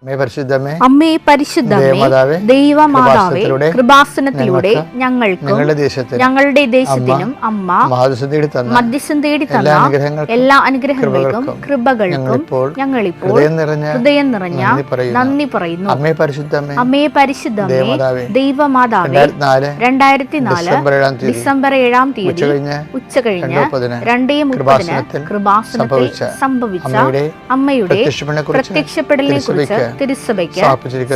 അമ്മേ പരിശുദ്ധമേ, ദൈവമാതാവേ, കൃപാസനത്തിലൂടെ ഞങ്ങൾക്കും ഞങ്ങളുടെ ദേശത്തിനും അമ്മ മധ്യസ്ഥം തേടി തന്ന എല്ലാ അനുഗ്രഹങ്ങൾക്കും കൃപകൾക്കും ഞങ്ങളിപ്പോൾ ഹൃദയം നിറഞ്ഞ നന്ദി പറയുന്നു. അമ്മേ പരിശുദ്ധമേ, ദൈവമാതാവേ, 2004 ഡിസംബർ 7-ാം തീയതി ഉച്ചകഴിഞ്ഞ് 2:30 കൃപാസനത്തിൽ സംഭവിച്ച അമ്മയുടെ പ്രത്യക്ഷപ്പെടലിനെ കുറിച്ച് തിരുസഭയ്ക്ക്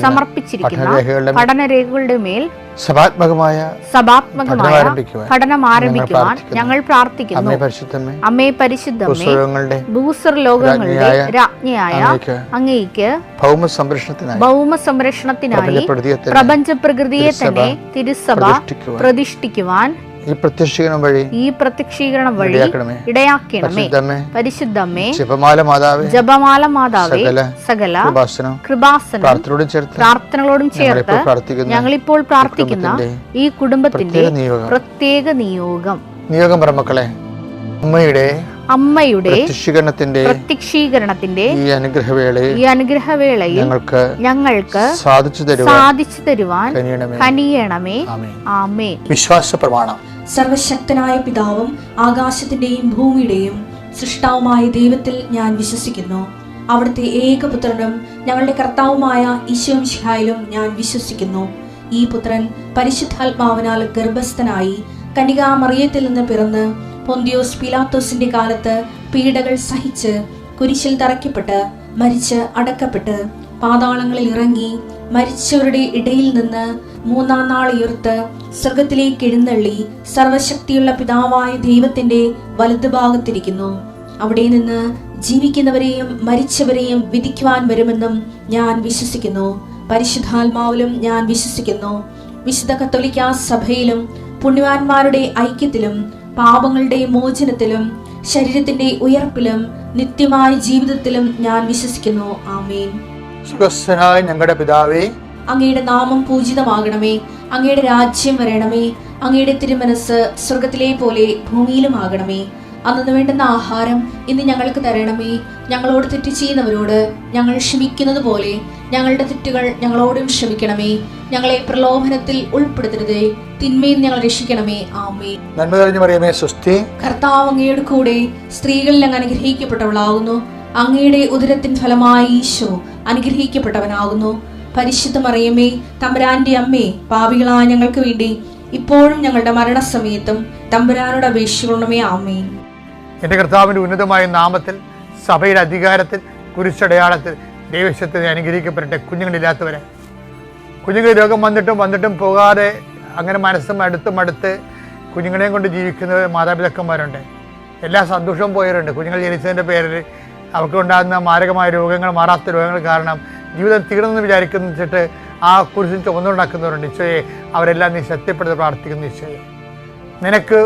സമർപ്പിച്ചിരിക്കുന്ന പഠനരേഖകളുടെ മേൽ സഭാത്മകമായ പഠനം ആരംഭിക്കുവാൻ ഞങ്ങൾ പ്രാർത്ഥിക്കുന്നു. അമ്മേ പരിശുദ്ധമേ, ഭൂസ്വർലോകങ്ങളുടെ രാജ്ഞിയായ അങ്ങേയ്ക്ക് ഭൗമ സംരക്ഷണത്തിനായി പ്രപഞ്ച പ്രകൃതിയെ തന്നെ തിരുസഭ പ്രതിഷ്ഠിക്കുവാൻ ഈ പ്രത്യക്ഷീകരണം വഴി ഇടയാക്കണമേ. പരിശുദ്ധമേ, ജപമാല മാതാവേ, സകല കൃപാസനം പ്രാർത്ഥനകളോടും ചേർത്ത് ഞങ്ങളിപ്പോൾ പ്രാർത്ഥിക്കുന്ന ഈ കുടുംബത്തിന്റെ പ്രത്യേക നിയോഗം മക്കളെ, അമ്മയുടെ പ്രത്യക്ഷീകരണത്തിന്റെ ഈ അനുഗ്രഹവേളയിൽ ഞങ്ങൾക്ക് സാധിച്ചു തരുവാൻ കനിയണമേ. ആമേൻ. വിശ്വാസ പ്രമാണം. സർവശക്തനായ പിതാവും ആകാശത്തിന്റെയും ഭൂമിയുടെയും സൃഷ്ടാവുമായ ദൈവത്തിൽ ഞാൻ വിശ്വസിക്കുന്നു. അവിടുത്തെ ഏകപുത്രനും ഞങ്ങളുടെ കർത്താവുമായ ഈശോമിശിഹായിലും ഞാൻ വിശ്വസിക്കുന്നു. ഈ പുത്രൻ പരിശുദ്ധാത്മാവിനാൽ ഗർഭസ്ഥനായി കന്യകാമറിയത്തിൽ നിന്ന് പിറന്ന് പൊന്തിയോസ് പീലാത്തോസിന്റെ കാലത്ത് പീഡകൾ സഹിച്ച് കുരിശിൽ തറയ്ക്കപ്പെട്ട് മരിച്ച് അടക്കപ്പെട്ട് പാതാളങ്ങളിൽ ഇറങ്ങി മരിച്ചവരുടെ ഇടയിൽ നിന്ന് 3-ാം നാൾ ഉയർത്ത് സ്വർഗത്തിലേക്ക് എഴുന്നള്ളി സർവശക്തിയുള്ള പിതാവായ ദൈവത്തിന്റെ വലതുഭാഗത്തിരിക്കുന്നു. അവിടെ നിന്ന് ജീവിക്കുന്നവരെയും മരിച്ചവരെയും വിധിക്കുവാൻ വരുമെന്നും ഞാൻ വിശ്വസിക്കുന്നു. പരിശുദ്ധാത്മാവിലും ഞാൻ വിശ്വസിക്കുന്നു. വിശുദ്ധ കത്തോലിക്കാ സഭയിലും പുണ്യവാന്മാരുടെ ഐക്യത്തിലും പാപങ്ങളുടെ മോചനത്തിലും ശരീരത്തിന്റെ ഉയർപ്പിലും നിത്യമായ ജീവിതത്തിലും ഞാൻ വിശ്വസിക്കുന്നു. ആമേൻ. സ്വർഗ്ഗസ്ഥനായ ഞങ്ങളുടെ പിതാവേ, അങ്ങയുടെ നാമം പൂജിതമാകണമേ. അങ്ങയുടെ രാജ്യം വരണമേ. അങ്ങയുടെ തിരുമനസ് സ്വർഗത്തിലെ പോലെ ഭൂമിയിലും ആകണമേ. അന്നു വേണ്ടുന്ന ആഹാരം ഇന്ന് ഞങ്ങൾക്ക് തരണമേ. ഞങ്ങളോട് തെറ്റ് ചെയ്യുന്നവരോട് ഞങ്ങൾ ക്ഷമിക്കുന്നത് പോലെ ഞങ്ങളുടെ തെറ്റുകൾ ഞങ്ങളോടും ക്ഷമിക്കണമേ. ഞങ്ങളെ പ്രലോഭനത്തിൽ ഉൾപ്പെടുത്തരുതേ, തിന്മയിൽ ഞങ്ങൾ രക്ഷിക്കണമേ. ആമേൻ. നന്മ നിറഞ്ഞ മറിയമേ, സ്വസ്തി. കർത്താവ് അങ്ങയുടെ കൂടെ സ്ത്രീകളിൽ അങ്ങ് അനുഗ്രഹിക്കപ്പെട്ടവളാകുന്നു. അങ്ങയുടെ ഉദരത്തിൻ ഫലമായി ഈശോ അനുഗ്രഹിക്കപ്പെട്ടവനാകുന്നു. പരിശുദ്ധ മറിയമേ, തമ്പുരാന്റെ അമ്മേ, പാപികളായ ഞങ്ങൾക്ക് വേണ്ടി ഇപ്പോഴും ഞങ്ങളുടെ മരണസമയത്തും തമ്പുരാനോട് അപേക്ഷിക്കണമേ. ആമേൻ. എൻ്റെ കർത്താവിൻ്റെ ഉന്നതമായ നാമത്തിൽ, സഭയുടെ അധികാരത്തിൽ, കുരിശടയാളത്തിൽ ദൈവശക്തി അനുഗ്രഹിക്കപ്പെടട്ടെ. കുഞ്ഞുങ്ങളില്ലാത്തവരെ, കുഞ്ഞുങ്ങൾ രോഗം വന്നിട്ടും പോകാതെ അങ്ങനെ മനസ്സും അടുത്ത് കുഞ്ഞുങ്ങളെയും കൊണ്ട് ജീവിക്കുന്ന മാതാപിതാക്കന്മാരുണ്ട്. എല്ലാ സന്തോഷവും പോയവരുണ്ട്. കുഞ്ഞുങ്ങൾ ജനിച്ചതിൻ്റെ പേരിൽ അവർക്കുണ്ടാകുന്ന മാരകമായ രോഗങ്ങൾ, മാറാത്ത രോഗങ്ങൾ കാരണം ജീവിതം തീർന്നെന്ന് വിചാരിച്ചിട്ട് ആ കുരിശിൽ ചുമന്നുണ്ടാക്കുന്നവരുണ്ട്. ഈശോയെ, അവരെല്ലാം നീ ശക്തിപ്പെടുത്തി പ്രാർത്ഥിക്കുന്നു. ഈശോയെ, നിനക്ക്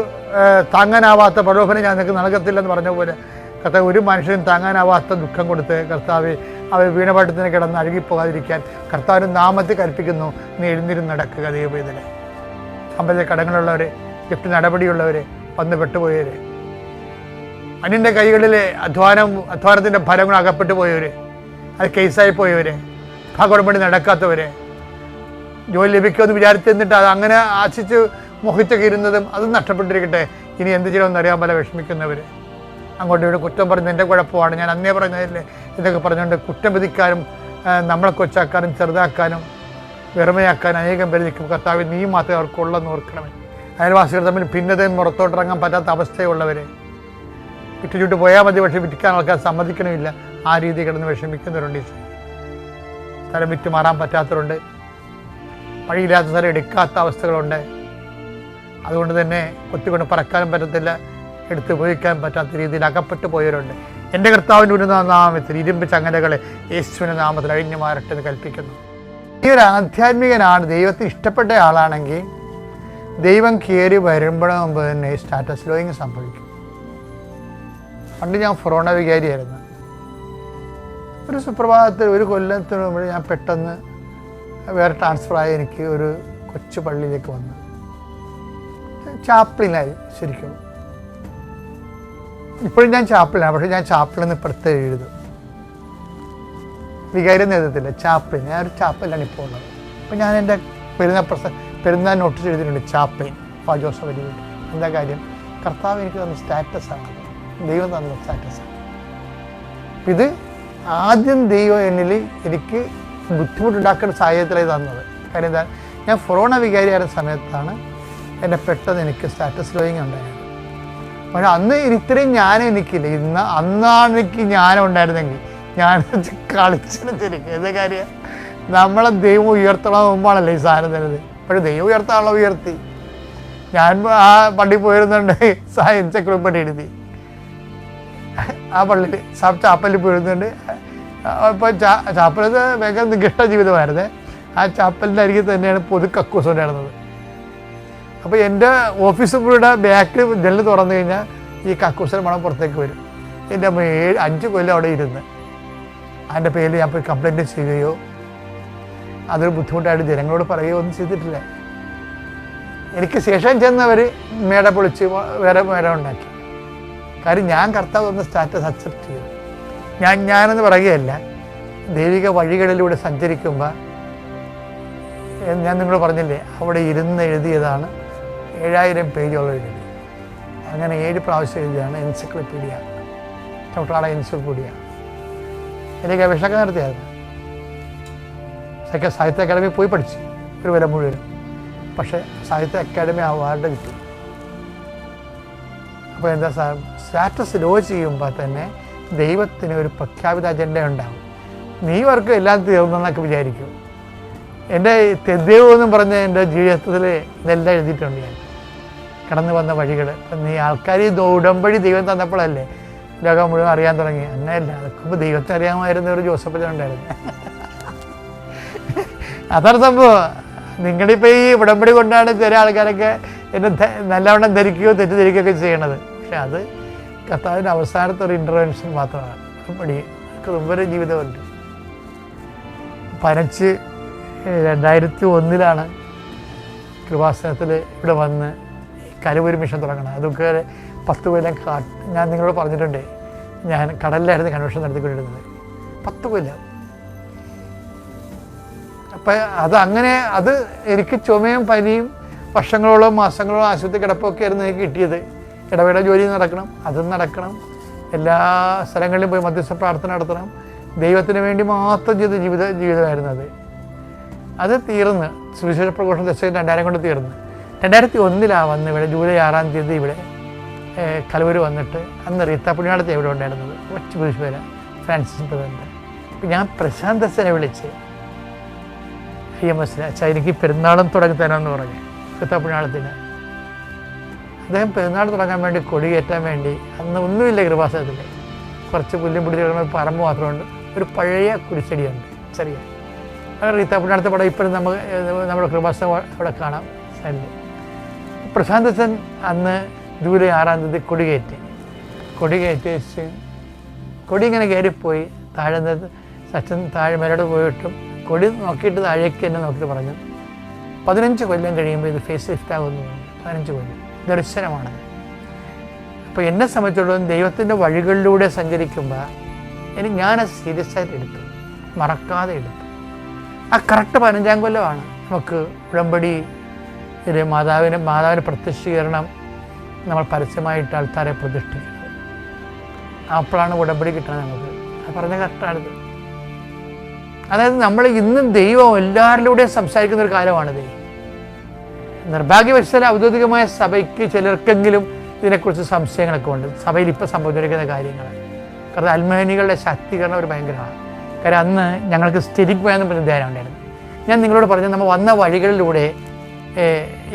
താങ്ങാനാവാത്ത പ്രലോഭനം ഞാൻ നിനക്ക് നൽകത്തില്ലെന്ന് പറഞ്ഞ പോലെ കർത്താവ് ഒരു മനുഷ്യനും താങ്ങാനാവാത്ത ദുഃഖം കൊടുത്ത് കർത്താവ് അവർ വീണപാട്ടത്തിന് കിടന്ന് അഴുകിപ്പോകാതിരിക്കാൻ കർത്താവിൻ്റെ നാമത്തിൽ കൽപ്പിക്കുന്നു. നീ എഴുന്നിരുന്ന് നടക്കുക. ദൈവവേദന അമ്പല കടങ്ങളുള്ളവർ, ഗിഫ്റ്റ് നടപടിയുള്ളവർ, വന്ന് പെട്ടുപോയവർ, അന്യൻ്റെ കൈകളിലെ അധ്വാനത്തിൻ്റെ ഫലങ്ങൾ അകപ്പെട്ടു പോയവർ, അത് കേസായി പോയവർ, ഭാഗോടമ്പടി നടക്കാത്തവർ, ജോലി ലഭിക്കുമെന്ന് വിചാരിച്ചിരുന്നിട്ട് അത് അങ്ങനെ ആശിച്ച് മോഹിച്ചൊക്കെ ഇരുന്നതും അതും നഷ്ടപ്പെട്ടിരിക്കട്ടെ. ഇനി എന്ത് ചെയ്യണമെന്ന് അറിയാൻ പോലെ വിഷമിക്കുന്നവർ, അങ്ങോട്ട് ഇവിടെ കുറ്റം പറഞ്ഞ് എൻ്റെ കുഴപ്പമാണ്, ഞാൻ അന്നേ പറഞ്ഞതല്ലേ ഇതൊക്കെ പറഞ്ഞുകൊണ്ട് കുറ്റം വിധിക്കാനും നമ്മളെ കൊച്ചാക്കാനും ചെറുതാക്കാനും വെറുമയാക്കാനും അനേകം പേര് നിൽക്കും. കർത്താവ് നീ മാത്രമേ അവർക്കുള്ളെന്ന് ഓർക്കണമേ. അയൽവാസികൾ തമ്മിൽ ഭിന്നതയും പുറത്തോട്ടിറങ്ങാൻ പറ്റാത്ത അവസ്ഥയുള്ളവർ, വിറ്റുചുട്ട് പോയാൽ മതി, പക്ഷേ വിറ്റിക്കാൻ ആൾക്കാർ സമ്മതിക്കണമില്ല. ആ രീതി കിടന്ന് വിഷമിക്കുന്നവരുണ്ട്. സ്ഥലം വിറ്റ് മാറാൻ പറ്റാത്തവരുണ്ട്. വഴിയില്ലാത്ത സ്ഥലം എടുക്കാത്ത അവസ്ഥകളുണ്ട്. അതുകൊണ്ട് തന്നെ കൊത്തിക്കൊണ്ട് പറക്കാനും പറ്റത്തില്ല, എടുത്ത് ഉപയോഗിക്കാൻ പറ്റാത്ത രീതിയിൽ അകപ്പെട്ടു പോയവരുണ്ട്. എൻ്റെ കർത്താവിൻ്റെ ഉന്നത നാമത്തിൽ ഇരുമ്പ് ചങ്ങലകളെ യേശുവിൻ്റെ നാമത്തിൽ അഴിഞ്ഞു മാറട്ടെ എന്ന് കൽപ്പിക്കുന്നു. ഈ ഒരു ആധ്യാത്മികനാണ്, ദൈവത്തിന് ഇഷ്ടപ്പെട്ട ആളാണെങ്കിൽ ദൈവം കയറി വരുമ്പോഴേ മുമ്പ് തന്നെ സ്റ്റാറ്റസ് ലോയിങ് സംഭവിക്കും. പണ്ട് ഞാൻ ഫൊറോണ വികാരിയായിരുന്നു. ഒരു സുപ്രഭാതത്തിൽ ഒരു കൊല്ലത്തിന് മുമ്പ് ഞാൻ പെട്ടെന്ന് വേറെ ട്രാൻസ്ഫറായി എനിക്ക് ഒരു കൊച്ചു പള്ളിയിലേക്ക് വന്നു. ചാപ്പിളിനായി ശരിക്കും. ഇപ്പോഴും ഞാൻ ചാപ്പിളിനാണ്, പക്ഷേ ഞാൻ ചാപ്പിളിൽ നിന്ന് പ്രത്യേകം എഴുതും. വികാരി നേതൃത്വത്തില്ല, ചാപ്പലിൻ. ഞാൻ ഒരു ചാപ്പലിലാണ് ഇപ്പോൾ ഉള്ളത്. അപ്പോൾ ഞാൻ എൻ്റെ പെരുന്നാൾ നോട്ടീസ് എഴുതിയിട്ടുണ്ട്, ചാപ്പലിൻ ഫാ ജോസഫ് വലിയ. എന്താ കാര്യം? കർത്താവ് എനിക്ക് തന്ന സ്റ്റാറ്റസാണ്, ദൈവം തന്ന സ്റ്റാറ്റസാണ്. ഇത് ആദ്യം ദൈവം എന്നിൽ എനിക്ക് ബുദ്ധിമുട്ടുണ്ടാക്കുന്ന സാഹചര്യത്തിലായി തന്നത്. കാര്യം എന്താ, ഞാൻ ഫൊറോണ വികാരിയായ സമയത്താണ് എന്നെ പെട്ടെന്ന് എനിക്ക് സ്റ്റാറ്റസ് ലോയിങ് ഉണ്ടായത്. പക്ഷെ അന്ന് ഇത്രയും ജ്ഞാനം എനിക്കില്ല. അന്നാണ് എനിക്ക് ജ്ഞാനം ഉണ്ടായിരുന്നെങ്കിൽ ഞാൻ കളിച്ചിട്ട് തിരിക്കും. എന്താ കാര്യം, നമ്മളെ ദൈവം ഉയർത്തണം മുമ്പാണല്ലോ ഈ സാധനം തരുന്നത്. പക്ഷേ ദൈവം ഉയർത്താണല്ലോ ഉയർത്തി. ഞാൻ ആ പള്ളി പോയിരുന്നുണ്ട്, എൻസൈക്ലോപ്പീഡിയ എഴുതി ആ പള്ളിയിൽ ചാപ്പലിൽ പോയിരുന്നുണ്ട്. ഇപ്പോൾ ചാപ്പലത് ഭയങ്കര നികഷ്ട ജീവിതമായിരുന്നേ. ആ ചാപ്പലിൻ്റെ അരികിൽ തന്നെയാണ് പൊതു കക്കൂസ് ഉണ്ടായിരുന്നത്. അപ്പോൾ എൻ്റെ ഓഫീസ് മുറിയുടെ ബാക്ക് ജനൽ തുറന്നു കഴിഞ്ഞാൽ ഈ കക്കൂസിന് മണം പുറത്തേക്ക് വരും. എൻ്റെ 5 കൊല്ലം അവിടെ ഇരുന്ന് അതിൻ്റെ പേരിൽ ഞാൻ പോയി കംപ്ലൈൻറ്റ് ചെയ്യുകയോ അതൊരു ബുദ്ധിമുട്ടായിട്ട് ജനങ്ങളോട് പറയുകയോ ഒന്നും ചെയ്തിട്ടില്ല. എനിക്ക് ശേഷം ചെന്നവർ മേട പൊളിച്ച് വേറെ മേട ഉണ്ടാക്കി. കാര്യം ഞാൻ കർത്താവ് തന്ന സ്റ്റാറ്റസ് അക്സെപ്റ്റ് ചെയ്തു. ഞാനെന്ന് പറയുകയല്ല, ദൈവിക വഴികളിലൂടെ സഞ്ചരിക്കുമ്പോൾ ഞാൻ നിങ്ങളോട് പറഞ്ഞില്ലേ, അവിടെ ഇരുന്ന് എഴുതിയതാണ് 7000 പേജുള്ള എഴുതി. അങ്ങനെ 7 പ്രാവശ്യം എഴുതിയാണ് എൻസൈക്ലോപ്പീഡിയ, ചവിട്ടാള എൻസൈക്ലോപ്പീഡിയ. എനിക്ക് ഗവേഷണമൊക്കെ നടത്തിയായിരുന്നു. സാഹിത്യ അക്കാദമി പോയി പഠിച്ചു ഒരു വില മുഴുവനും. പക്ഷേ സാഹിത്യ അക്കാദമി അവാർഡ് കിട്ടി. അപ്പോൾ എന്താ സ്റ്റാറ്റസ് ലോ ചെയ്യുമ്പോൾ തന്നെ ദൈവത്തിന് ഒരു പ്രഖ്യാപിത അജണ്ട ഉണ്ടാകും. നീ വർക്ക് എല്ലാം തീർന്നെന്നൊക്കെ വിചാരിക്കും. എൻ്റെ തെദ്യവെന്നും പറഞ്ഞ് എൻ്റെ ജീവിതത്തിൽ ഇതെല്ലാം എഴുതിയിട്ടുണ്ട്. ഞാൻ കടന്നു വന്ന വഴികൾ. നീ ആൾക്കാർ ഉടമ്പടി ദൈവം തന്നപ്പോഴല്ലേ ലോകം മുഴുവൻ അറിയാൻ തുടങ്ങി. അങ്ങനെയല്ല, അതൊക്കെ ദൈവത്തെ അറിയാമായിരുന്ന ഒരു ജോസഫ് ഉണ്ടായിരുന്നു. അതാണ് സംഭവം. നിങ്ങളിപ്പോൾ ഈ ഉടമ്പടി കൊണ്ടാണ് ചില ആൾക്കാരൊക്കെ എന്നെ നല്ലവണ്ണം ധരിക്കുകയോ തെറ്റിദ്ധരിക്കുകയൊക്കെ ചെയ്യണത്. പക്ഷെ അത് കർത്താവിൻ്റെ അവസാനത്തെ ഒരു ഇൻ്റർവെൻഷൻ മാത്രമാണ്. ഉടമ്പടി മുമ്പൊരു ജീവിതമുണ്ട്. പനച്ച് 2001 കൃപാസനത്തിൽ ഇവിടെ വന്ന് കരുവൂർ മിഷൻ തുടങ്ങണം. അതൊക്കെ 10 കൊല്ലം ഞാൻ നിങ്ങളോട് പറഞ്ഞിട്ടുണ്ട്. ഞാൻ കടലിലായിരുന്നു കൺവെൻഷൻ നടത്തിക്കൊണ്ടിരുന്നത് 10 കൊല്ലം. അപ്പം അത് എനിക്ക് ചുമയും പനിയും വർഷങ്ങളോളം മാസങ്ങളോളം ആശുപത്രി കിടപ്പൊക്കെ ആയിരുന്നു എനിക്ക് കിട്ടിയത്. ഇടവേള ജോലി നടക്കണം, അതും നടക്കണം, എല്ലാ സ്ഥലങ്ങളിലും പോയി മധ്യസ്ഥ പ്രാർത്ഥന നടത്തണം. ദൈവത്തിന് വേണ്ടി മാത്രം ചെയ്ത ജീവിതമായിരുന്നു അത് തീർന്ന് സുവിശേഷ പ്രഘോഷണം 2000 കൊണ്ട് തീർന്ന് 2001 വന്ന് ഇവിടെ ജൂലൈ 6 ഇവിടെ കലവൂർ വന്നിട്ട് അന്ന് റീത്ത പുണ്യാളത്തെ ഇവിടെ ഉണ്ടായിരുന്നത് കൊച്ചു പുരുഷ ഫ്രാൻസിസ് പ്രസിഡന്റ്. അപ്പം ഞാൻ പ്രശാന്ത് അച്ഛനെ വിളിച്ച് IMS അച്ഛാ എനിക്ക് പെരുന്നാളും തുടങ്ങി തരാമെന്ന് പറഞ്ഞു. റീത്ത പുണ്യാളത്തിന് അദ്ദേഹം പെരുന്നാൾ തുടങ്ങാൻ വേണ്ടി കൊടി കയറ്റാൻ വേണ്ടി അന്ന് ഒന്നുമില്ല കൃപാസനത്തിൽ. കുറച്ച് പുല്ലും പിടിച്ച് കിടക്കുന്ന ഒരു പറമ്പ് മാത്രമുണ്ട്, ഒരു പഴയ കുരിശടിയുണ്ട് ചെറിയ. അങ്ങനെ റീത്ത പുണ്യാളത്തെ പടം ഇപ്പോഴും നമ്മുടെ കൃപാസനം അവിടെ കാണാം സൈഡിൽ. പ്രശാന്ത് അച്ഛൻ അന്ന് ജൂലൈ 6 കൊടി കയറ്റി കൊടി ഇങ്ങനെ കയറിപ്പോയി. താഴെ നിന്ന് അച്ഛൻ താഴെ മേലോട്ട് പോയിട്ടും കൊടി നോക്കിയിട്ട് താഴേക്ക് എന്നെ നോക്കിയിട്ട് പറഞ്ഞു 15 കൊല്ലം കഴിയുമ്പോൾ ഇത് ഫേസ് ലിഫ്റ്റ് ആകുമെന്ന് പറഞ്ഞു. 15 കൊല്ലം ദർശനമാണ്. അപ്പോൾ എന്നെ സംബന്ധിച്ചിടത്തോളം ദൈവത്തിൻ്റെ വഴികളിലൂടെ സഞ്ചരിക്കുമ്പോൾ ഞാനത് സീരിയസ് ആയിട്ട് എടുത്തു, മറക്കാതെ എടുത്തു. ആ കറക്റ്റ് 15-ാം കൊല്ലമാണ് നമുക്ക് ഉടമ്പടി മാതാവിന് പ്രത്യക്ഷീകരണം നമ്മൾ പരസ്യമായിട്ട് ആൾക്കാരെ പ്രതിഷ്ഠിക്കുന്നത്. അപ്പോഴാണ് ഉടമ്പടി കിട്ടുന്നത് നമുക്ക്. അത് പറഞ്ഞ കറക്റ്റാണിത്. അതായത് നമ്മൾ ഇന്നും ദൈവം എല്ലാവരിലൂടെയും സംസാരിക്കുന്ന ഒരു കാലമാണിത്. നിർഭാഗ്യവശാൽ ഔദ്യോഗികമായ സഭയ്ക്ക് ചിലർക്കെങ്കിലും ഇതിനെക്കുറിച്ച് സംശയങ്ങളൊക്കെ ഉണ്ട്. സഭയിൽ ഇപ്പോൾ സംഭവിച്ചിരിക്കുന്ന കാര്യങ്ങൾ. കാരണം അൽമാനികളുടെ ശാക്തീകരണം ഒരു ഭയങ്കരമാണ്. കാര്യം അന്ന് ഞങ്ങൾക്ക് സ്റ്റെരിക് വേണമെന്ന് പറഞ്ഞ ധ്യാനം ഉണ്ടായിരുന്നു. ഞാൻ നിങ്ങളോട് പറഞ്ഞു, നമ്മൾ വന്ന വഴികളിലൂടെ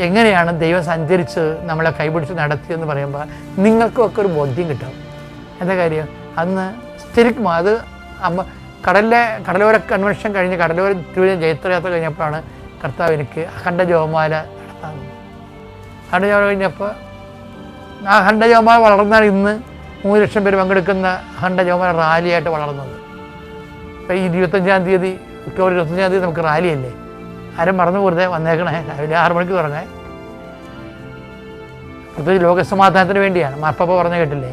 എങ്ങനെയാണ് ദൈവം സഞ്ചരിച്ച് നമ്മളെ കൈപിടിച്ച് നടത്തിയെന്ന് പറയുമ്പോൾ നിങ്ങൾക്കൊക്കെ ഒരു ബോധ്യം കിട്ടും. എന്താ കാര്യം, അന്ന് സ്റ്റെരിക് അത് കടലോര കൺവെൻഷൻ കഴിഞ്ഞ് കടലോര ജൈത്രയാത്ര കഴിഞ്ഞപ്പോഴാണ് കർത്താവ് എനിക്ക് അഖണ്ഡ ജപമാല നടത്താൻ. അഖണ്ഡ ജപമാല കഴിഞ്ഞപ്പോൾ ആ അഖണ്ഡ ജപമാല വളർന്നാൽ ഇന്ന് 3 ലക്ഷം പേര് പങ്കെടുക്കുന്ന അഖണ്ഡ ജപമാല റാലിയായിട്ട് വളർന്നത്. ഇപ്പോൾ ഈ 25-ാം തീയതി ഒക്ടോബർ 25-ാം തീയതി നമുക്ക് റാലിയല്ലേ, ആരും മറന്നു പോരുതേ, വന്നേക്കണേ. രാവിലെ 6 മണിക്ക് തുടങ്ങേ. പ്രത്യേകിച്ച് ലോകസമാധാനത്തിന് വേണ്ടിയാണ്. മാർപ്പാപ്പ പറഞ്ഞു കേട്ടില്ലേ,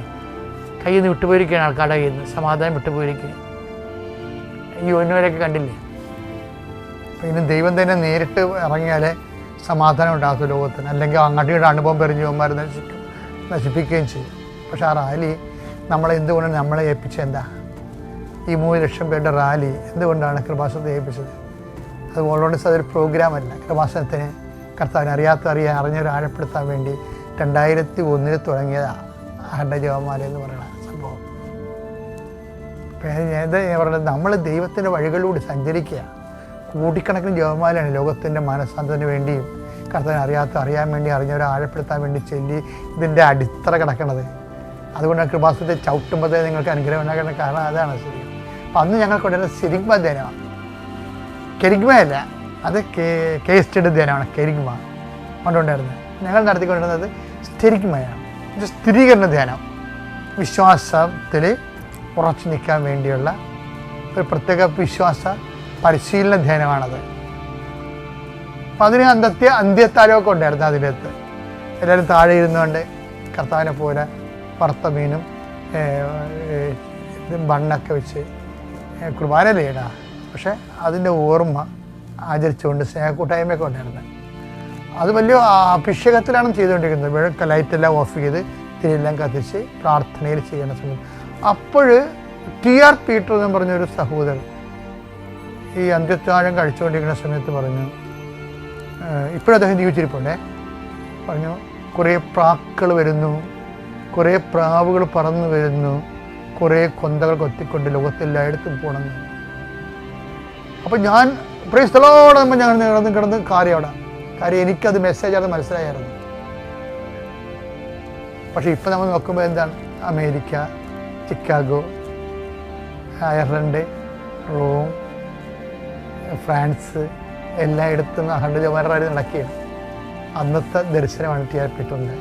കയ്യിൽ നിന്ന് വിട്ടുപോയിരിക്കുകയാണ് ആൾക്കാരുടെ കയ്യിൽ നിന്ന്, സമാധാനം വിട്ടുപോയിരിക്കുക. ഈ ഒന്നുവരെയൊക്കെ കണ്ടില്ലേ? അപ്പം ഇനി ദൈവം തന്നെ നേരിട്ട് ഇറങ്ങിയാലേ സമാധാനം ഉണ്ടാകും ലോകത്തിന്. അല്ലെങ്കിൽ അങ്ങോട്ടും അനുഭവം പെരിഞ്ഞ് യുവന്മാർ നശിപ്പിക്കുകയും ചെയ്യും. പക്ഷെ ആ റാലി എന്തുകൊണ്ട് നമ്മളെ ഏൽപ്പിച്ചത് എന്താ? ഈ 3 ലക്ഷം പേരുടെ റാലി എന്തുകൊണ്ടാണ് കൃപാസനത്തെ ഏൽപ്പിച്ചത്? അത് വോളണ്ടിയേഴ്സ്, അതൊരു പ്രോഗ്രാമല്ല. കൃപാസനത്തിന് കർത്താവിനെ അറിഞ്ഞവരെ ആഴപ്പെടുത്താൻ വേണ്ടി 2001 തുടങ്ങിയതാണ് അഖണ്ഡ ജപമാല എന്ന് പറയുന്ന സംഭവം. പറയുന്നത് നമ്മൾ ദൈവത്തിൻ്റെ വഴികളിലൂടെ സഞ്ചരിക്കുക. കോടിക്കണക്കിന് ജപമാലയാണ് ലോകത്തിൻ്റെ മനസ്സാന്തത്തിന് വേണ്ടിയും കർത്താവിനെ അറിയാൻ വേണ്ടി അറിഞ്ഞവരെ ആഴപ്പെടുത്താൻ വേണ്ടി ചൊല്ലി ഇതിൻ്റെ അടിത്തറ കിടക്കുന്നത്. അതുകൊണ്ടാണ് കൃപാസനത്തെ ചവിട്ടുമ്പോഴത്തേ നിങ്ങൾക്ക് അനുഗ്രഹം ഉണ്ടാക്കുന്ന കാരണം അതാണ് ശരി. അപ്പം അന്ന് ഞങ്ങൾക്കുണ്ടായിരുന്ന സിരിഗ്മ ധ്യാനമാണ്. കെരിഗ്മയല്ല, അത് കേസ്റ്റഡ് ധ്യാനമാണ്. കെരിഗ്മ കൊണ്ടുണ്ടായിരുന്നത്. ഞങ്ങൾ നടത്തിക്കൊണ്ടിരുന്നത് സ്ഥിരിഗ്മയാണ്. ഇത് സ്ഥിരീകരണ ധ്യാനം, വിശ്വാസത്തിൽ ഉറച്ചു നിൽക്കാൻ വേണ്ടിയുള്ള ഒരു പ്രത്യേക വിശ്വാസ പരിശീലന ധ്യാനമാണത്. അപ്പം അതിന് അന്ത്യത്താലമൊക്കെ ഉണ്ടായിരുന്നു. അതിനകത്ത് എല്ലാവരും താഴെ ഇരുന്നുകൊണ്ട് കർത്താവിനെ പോലെ വറുത്ത മീനും ബണ്ണൊക്കെ വെച്ച് കുർബാനയിലിടാ. പക്ഷെ അതിൻ്റെ ഓർമ്മ ആചരിച്ചുകൊണ്ട് സ്നേഹക്കൂട്ടായ്മയൊക്കെ ഉണ്ടായിരുന്നത്. അത് വലിയ അഭിഷേകത്തിലാണ് ചെയ്തുകൊണ്ടിരിക്കുന്നത്. ലൈറ്റെല്ലാം ഓഫ് ചെയ്ത് തിരിയെല്ലാം കത്തിച്ച് പ്രാർത്ഥനയിൽ ചെയ്യുന്ന സമയം അപ്പോൾ TR പീറ്റർ എന്ന് പറഞ്ഞൊരു സഹോദരൻ ഈ അന്ത്യത്താഴം കഴിച്ചുകൊണ്ടിരിക്കുന്ന സമയത്ത് പറഞ്ഞു, ഇപ്പോഴും അദ്ദേഹം ജീവിച്ചിരിപ്പുണ്ടേ, പറഞ്ഞു കുറേ പ്രാക്കൾ വരുന്നു, കുറേ പ്രാവുകൾ പറന്നു വരുന്നു, കുറേ കൊന്തകൾ കൊത്തിക്കൊണ്ട് ലോകത്തെല്ലായിടത്തും പോകണമെന്ന്. അപ്പം ഞാൻ പ്രൈസ് ദി ലോർഡ് എന്ന് ഞങ്ങൾ കിടന്ന് കാര്യം എനിക്കത് മെസ്സേജാണ് മനസ്സിലായിരുന്നു. പക്ഷെ ഇപ്പം നമ്മൾ നോക്കുമ്പോൾ എന്താണ്, America, Chicago, Ireland, Rome, France എല്ലായിടത്തും അഖണ്ഡ ജപമാല നടക്കുകയാണ്. അന്നത്തെ ദർശനമാണ് TR പീറ്ററിൻ്റെ.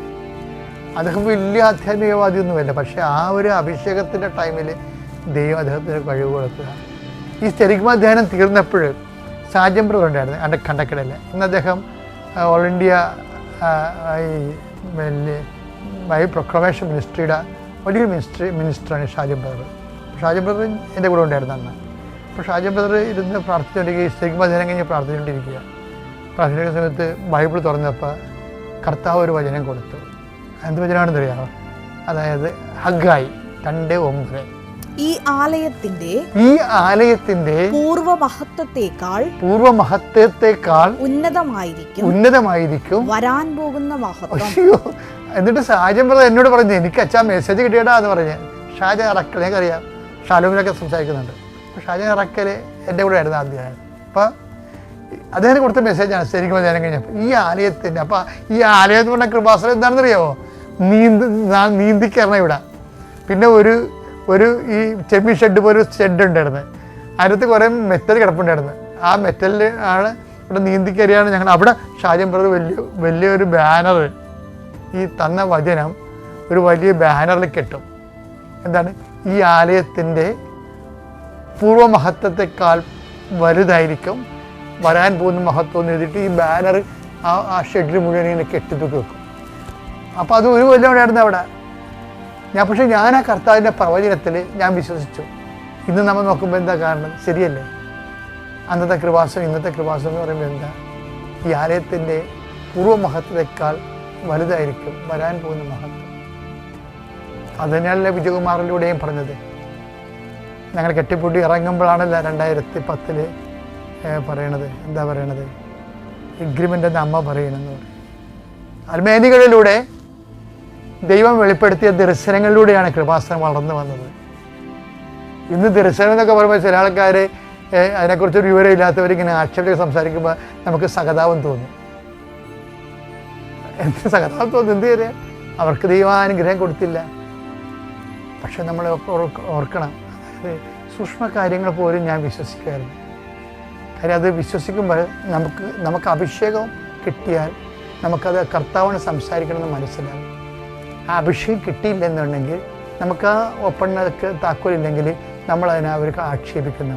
അദ്ദേഹം വലിയ ആധ്യാത്മികവാദിയൊന്നുമല്ല, പക്ഷേ ആ ഒരു അഭിഷേകത്തിൻ്റെ ടൈമിൽ ദൈവം അദ്ദേഹത്തിന് കഴിവ് കൊടുക്കുക. ഈ സ്ഥിരിഗ്മ ധ്യാനം തീർന്നപ്പോൾ സാജൻ ബ്രദർ ഉണ്ടായിരുന്നു എൻ്റെ കണ്ടക്കിടയിൽ. ഇന്ന് അദ്ദേഹം ഓൾ ഇന്ത്യ ഈ പ്രൊക്ലമേഷൻ മിനിസ്ട്രിയുടെ വലിയൊരു മിനിസ്റ്ററാണ് ഷാജൻ ബ്രദർ. ഷാജൻ ബ്രദർ എൻ്റെ കൂടെ ഉണ്ടായിരുന്നു അന്ന്. അപ്പോൾ ഷാജൻ ബ്രദർ ഇരുന്ന് പ്രാർത്ഥിച്ചുകൊണ്ടിരിക്കുക, സ്ഥിരിഗ്മ ധ്യാനം കഴിഞ്ഞ് പ്രാർത്ഥിച്ചുകൊണ്ടിരിക്കുക. പ്രാർത്ഥിക്കുന്ന സമയത്ത് ബൈബിൾ തുറന്നപ്പോൾ കർത്താവ് ഒരു വചനം കൊടുത്തു. എന്ത് വചനമാണെന്ന് അറിയാമോ? അതായത് ഹഗ്ഗായി 2:9. ഈ ആലയത്തിന്റെ പൂർവമഹത്വത്തെക്കാൾ ഉന്നതമായിരിക്കും വരാൻ പോകുന്ന മഹത്വം. അയ്യോ, എന്നിട്ട് ഷാജൻ ബ്രദർ എന്നോട് പറഞ്ഞു, എനിക്ക് അച്ഛാ മെസ്സേജ് കിട്ടിയടാ എന്ന് പറഞ്ഞ്. ഷാജൻ അറക്കൽ, എനിക്കറിയാം, ഷാലൂമിലൊക്കെ സംസാരിക്കുന്നുണ്ട്. അപ്പോൾ ഷാജൻ അറക്കൽ എൻ്റെ കൂടെ ആയിരുന്നു ആദ്യം. അപ്പോൾ അദ്ദേഹം കൊടുത്ത മെസ്സേജാണ് ശരിക്കും ധ്യാനം കഴിഞ്ഞപ്പോൾ ഈ ആലയത്തിൻ്റെ. അപ്പോൾ ഈ ആലയം എന്ന് പറഞ്ഞാൽ കൃപാസനം എന്താണെന്ന് അറിയാമോ? നീന്തിക്കറണം ഇവിടെ. പിന്നെ ഒരു ഈ ചെമ്മീൻ ഷെഡ് പോലെ ഒരു ഷെഡ് ഉണ്ടായിരുന്നു. അതിനകത്ത് കുറേ മെറ്റൽ കിടപ്പുണ്ടായിരുന്നു. ആ മെറ്റലിൽ ആണ് ഇവിടെ നീന്തിക്കറിയാണ് ഞങ്ങൾ. അവിടെ ഷാജൻ ബ്രദർ വലിയൊരു ബാനർ, ഈ തന്ന വചനം ഒരു വലിയ ബാനറിൽ കെട്ടും. എന്താണ്? ഈ ആലയത്തിൻ്റെ പൂർവ്വമഹത്വത്തെക്കാൾ വലുതായിരിക്കും വരാൻ പോകുന്ന മഹത്വം എന്ന് എഴുതിയിട്ട് ഈ ബാനർ ആ ഷെഡിൽ മുഴുവൻ ഇങ്ങനെ കെട്ടിത്തൂക്കി വെക്കും. അപ്പോൾ അത് ഒരു കൊല്ലം ഉണ്ടായിരുന്നു അവിടെ. പക്ഷേ ഞാൻ ആ കർത്താവിൻ്റെ പ്രവചനത്തിൽ ഞാൻ വിശ്വസിച്ചു. ഇന്ന് നമ്മൾ നോക്കുമ്പോൾ എന്താ കാരണം? ശരിയല്ലേ? അന്നത്തെ കൃപാസനം ഇന്നത്തെ കൃപാസനം എന്ന് പറയുമ്പോൾ എന്താ? ഈ ആലയത്തിൻ്റെ പൂർവ്വമഹത്വത്തെക്കാൾ വലുതായിരിക്കും വരാൻ പോകുന്ന മഹത്വം. അതുതന്നെയല്ല വിജയകുമാറിലൂടെയും പറഞ്ഞത്. ഞങ്ങൾ കെട്ടിപ്പൂട്ടി ഇറങ്ങുമ്പോഴാണല്ലോ 2010 പറയണത്. എന്താ പറയണത്? എഗ്രിമെൻ്റ് എന്ന് അമ്മ പറയണമെന്ന് പറയും. അൽമേനികളിലൂടെ ദൈവം വെളിപ്പെടുത്തിയ ദർശനങ്ങളിലൂടെയാണ് കൃപാസനം വളർന്നു വന്നത്. ഇന്ന് ദർശനം എന്നൊക്കെ പറയുമ്പോൾ ചില ആൾക്കാർ അതിനെക്കുറിച്ചൊരു വിവരമില്ലാത്തവരിങ്ങനെ ആക്ഷേപത്തിൽ സംസാരിക്കുമ്പോൾ നമുക്ക് സഹതാപം തോന്നും. എന്ത് സഹതാപം തോന്നും? എന്ത് ചെയ്യാൻ? അവർക്ക് ദൈവാനുഗ്രഹം കൊടുത്തില്ല. പക്ഷെ നമ്മൾ ഓർക്കണം, അതായത് സൂക്ഷ്മ കാര്യങ്ങൾ പോലും ഞാൻ വിശ്വസിക്കുമായിരുന്നു. കാര്യം അത് വിശ്വസിക്കുമ്പോൾ നമുക്ക് അഭിഷേകം കിട്ടിയാൽ നമുക്കത് കർത്താവിന് സംസാരിക്കണമെന്ന് മനസ്സിലാവും. ആ അഭിഷേകം കിട്ടിയില്ലെന്നുണ്ടെങ്കിൽ നമുക്ക് ആ ഒപ്പണ്ണക്ക് താക്കോലില്ലെങ്കിൽ നമ്മളതിനെ അവർക്ക് ആക്ഷേപിക്കും.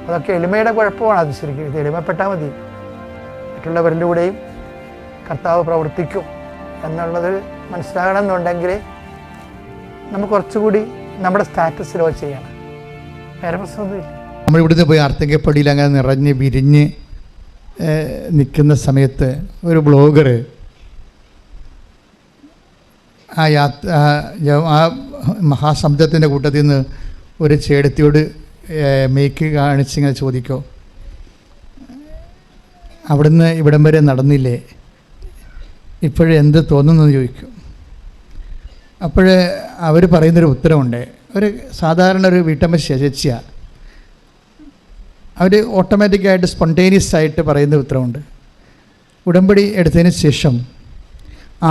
അതൊക്കെ എളിമയുടെ കുഴപ്പമാണ്. അത് ശരിക്കും ഇത് എളിമപ്പെട്ടാൽ മതി. മറ്റുള്ളവരിലൂടെയും കർത്താവ് പ്രവർത്തിക്കും എന്നുള്ളത് മനസ്സിലാകണം എന്നുണ്ടെങ്കിൽ നമുക്ക് കുറച്ചുകൂടി നമ്മുടെ സ്റ്റാറ്റസ് ലോ ചെയ്യണം. വേറെ പ്രശ്നമൊന്നുമില്ല. നമ്മളിവിടുന്ന് പോയി അർത്തിങ്കപ്പള്ളിയിൽ അങ്ങനെ നിറഞ്ഞ് വിരിഞ്ഞ് നിൽക്കുന്ന സമയത്ത് ഒരു ബ്ലോഗർ ആ മഹാസമുദ്രത്തിൻ്റെ കൂട്ടത്തിൽ നിന്ന് ഒരു ചേടത്തിയോട് മേക്ക് കാണിച്ചിങ്ങനെ ചോദിക്കോ, അവിടുന്ന് ഇവിടം വരെ നടന്നില്ലേ, ഇപ്പോഴെന്ത് തോന്നുന്നു ചോദിക്കും. അപ്പോൾ അവർ പറയുന്നൊരു ഉത്തരവുണ്ട്. ഒരു സാധാരണ ഒരു വീട്ടമ്മ ചേച്ചിയാണ്, അവർ ഓട്ടോമാറ്റിക്കായിട്ട് സ്പോണ്ടേനിയസ് ആയിട്ട് പറയുന്ന ഉത്തരവുണ്ട്. ഉടമ്പടി എടുത്തതിന് ശേഷം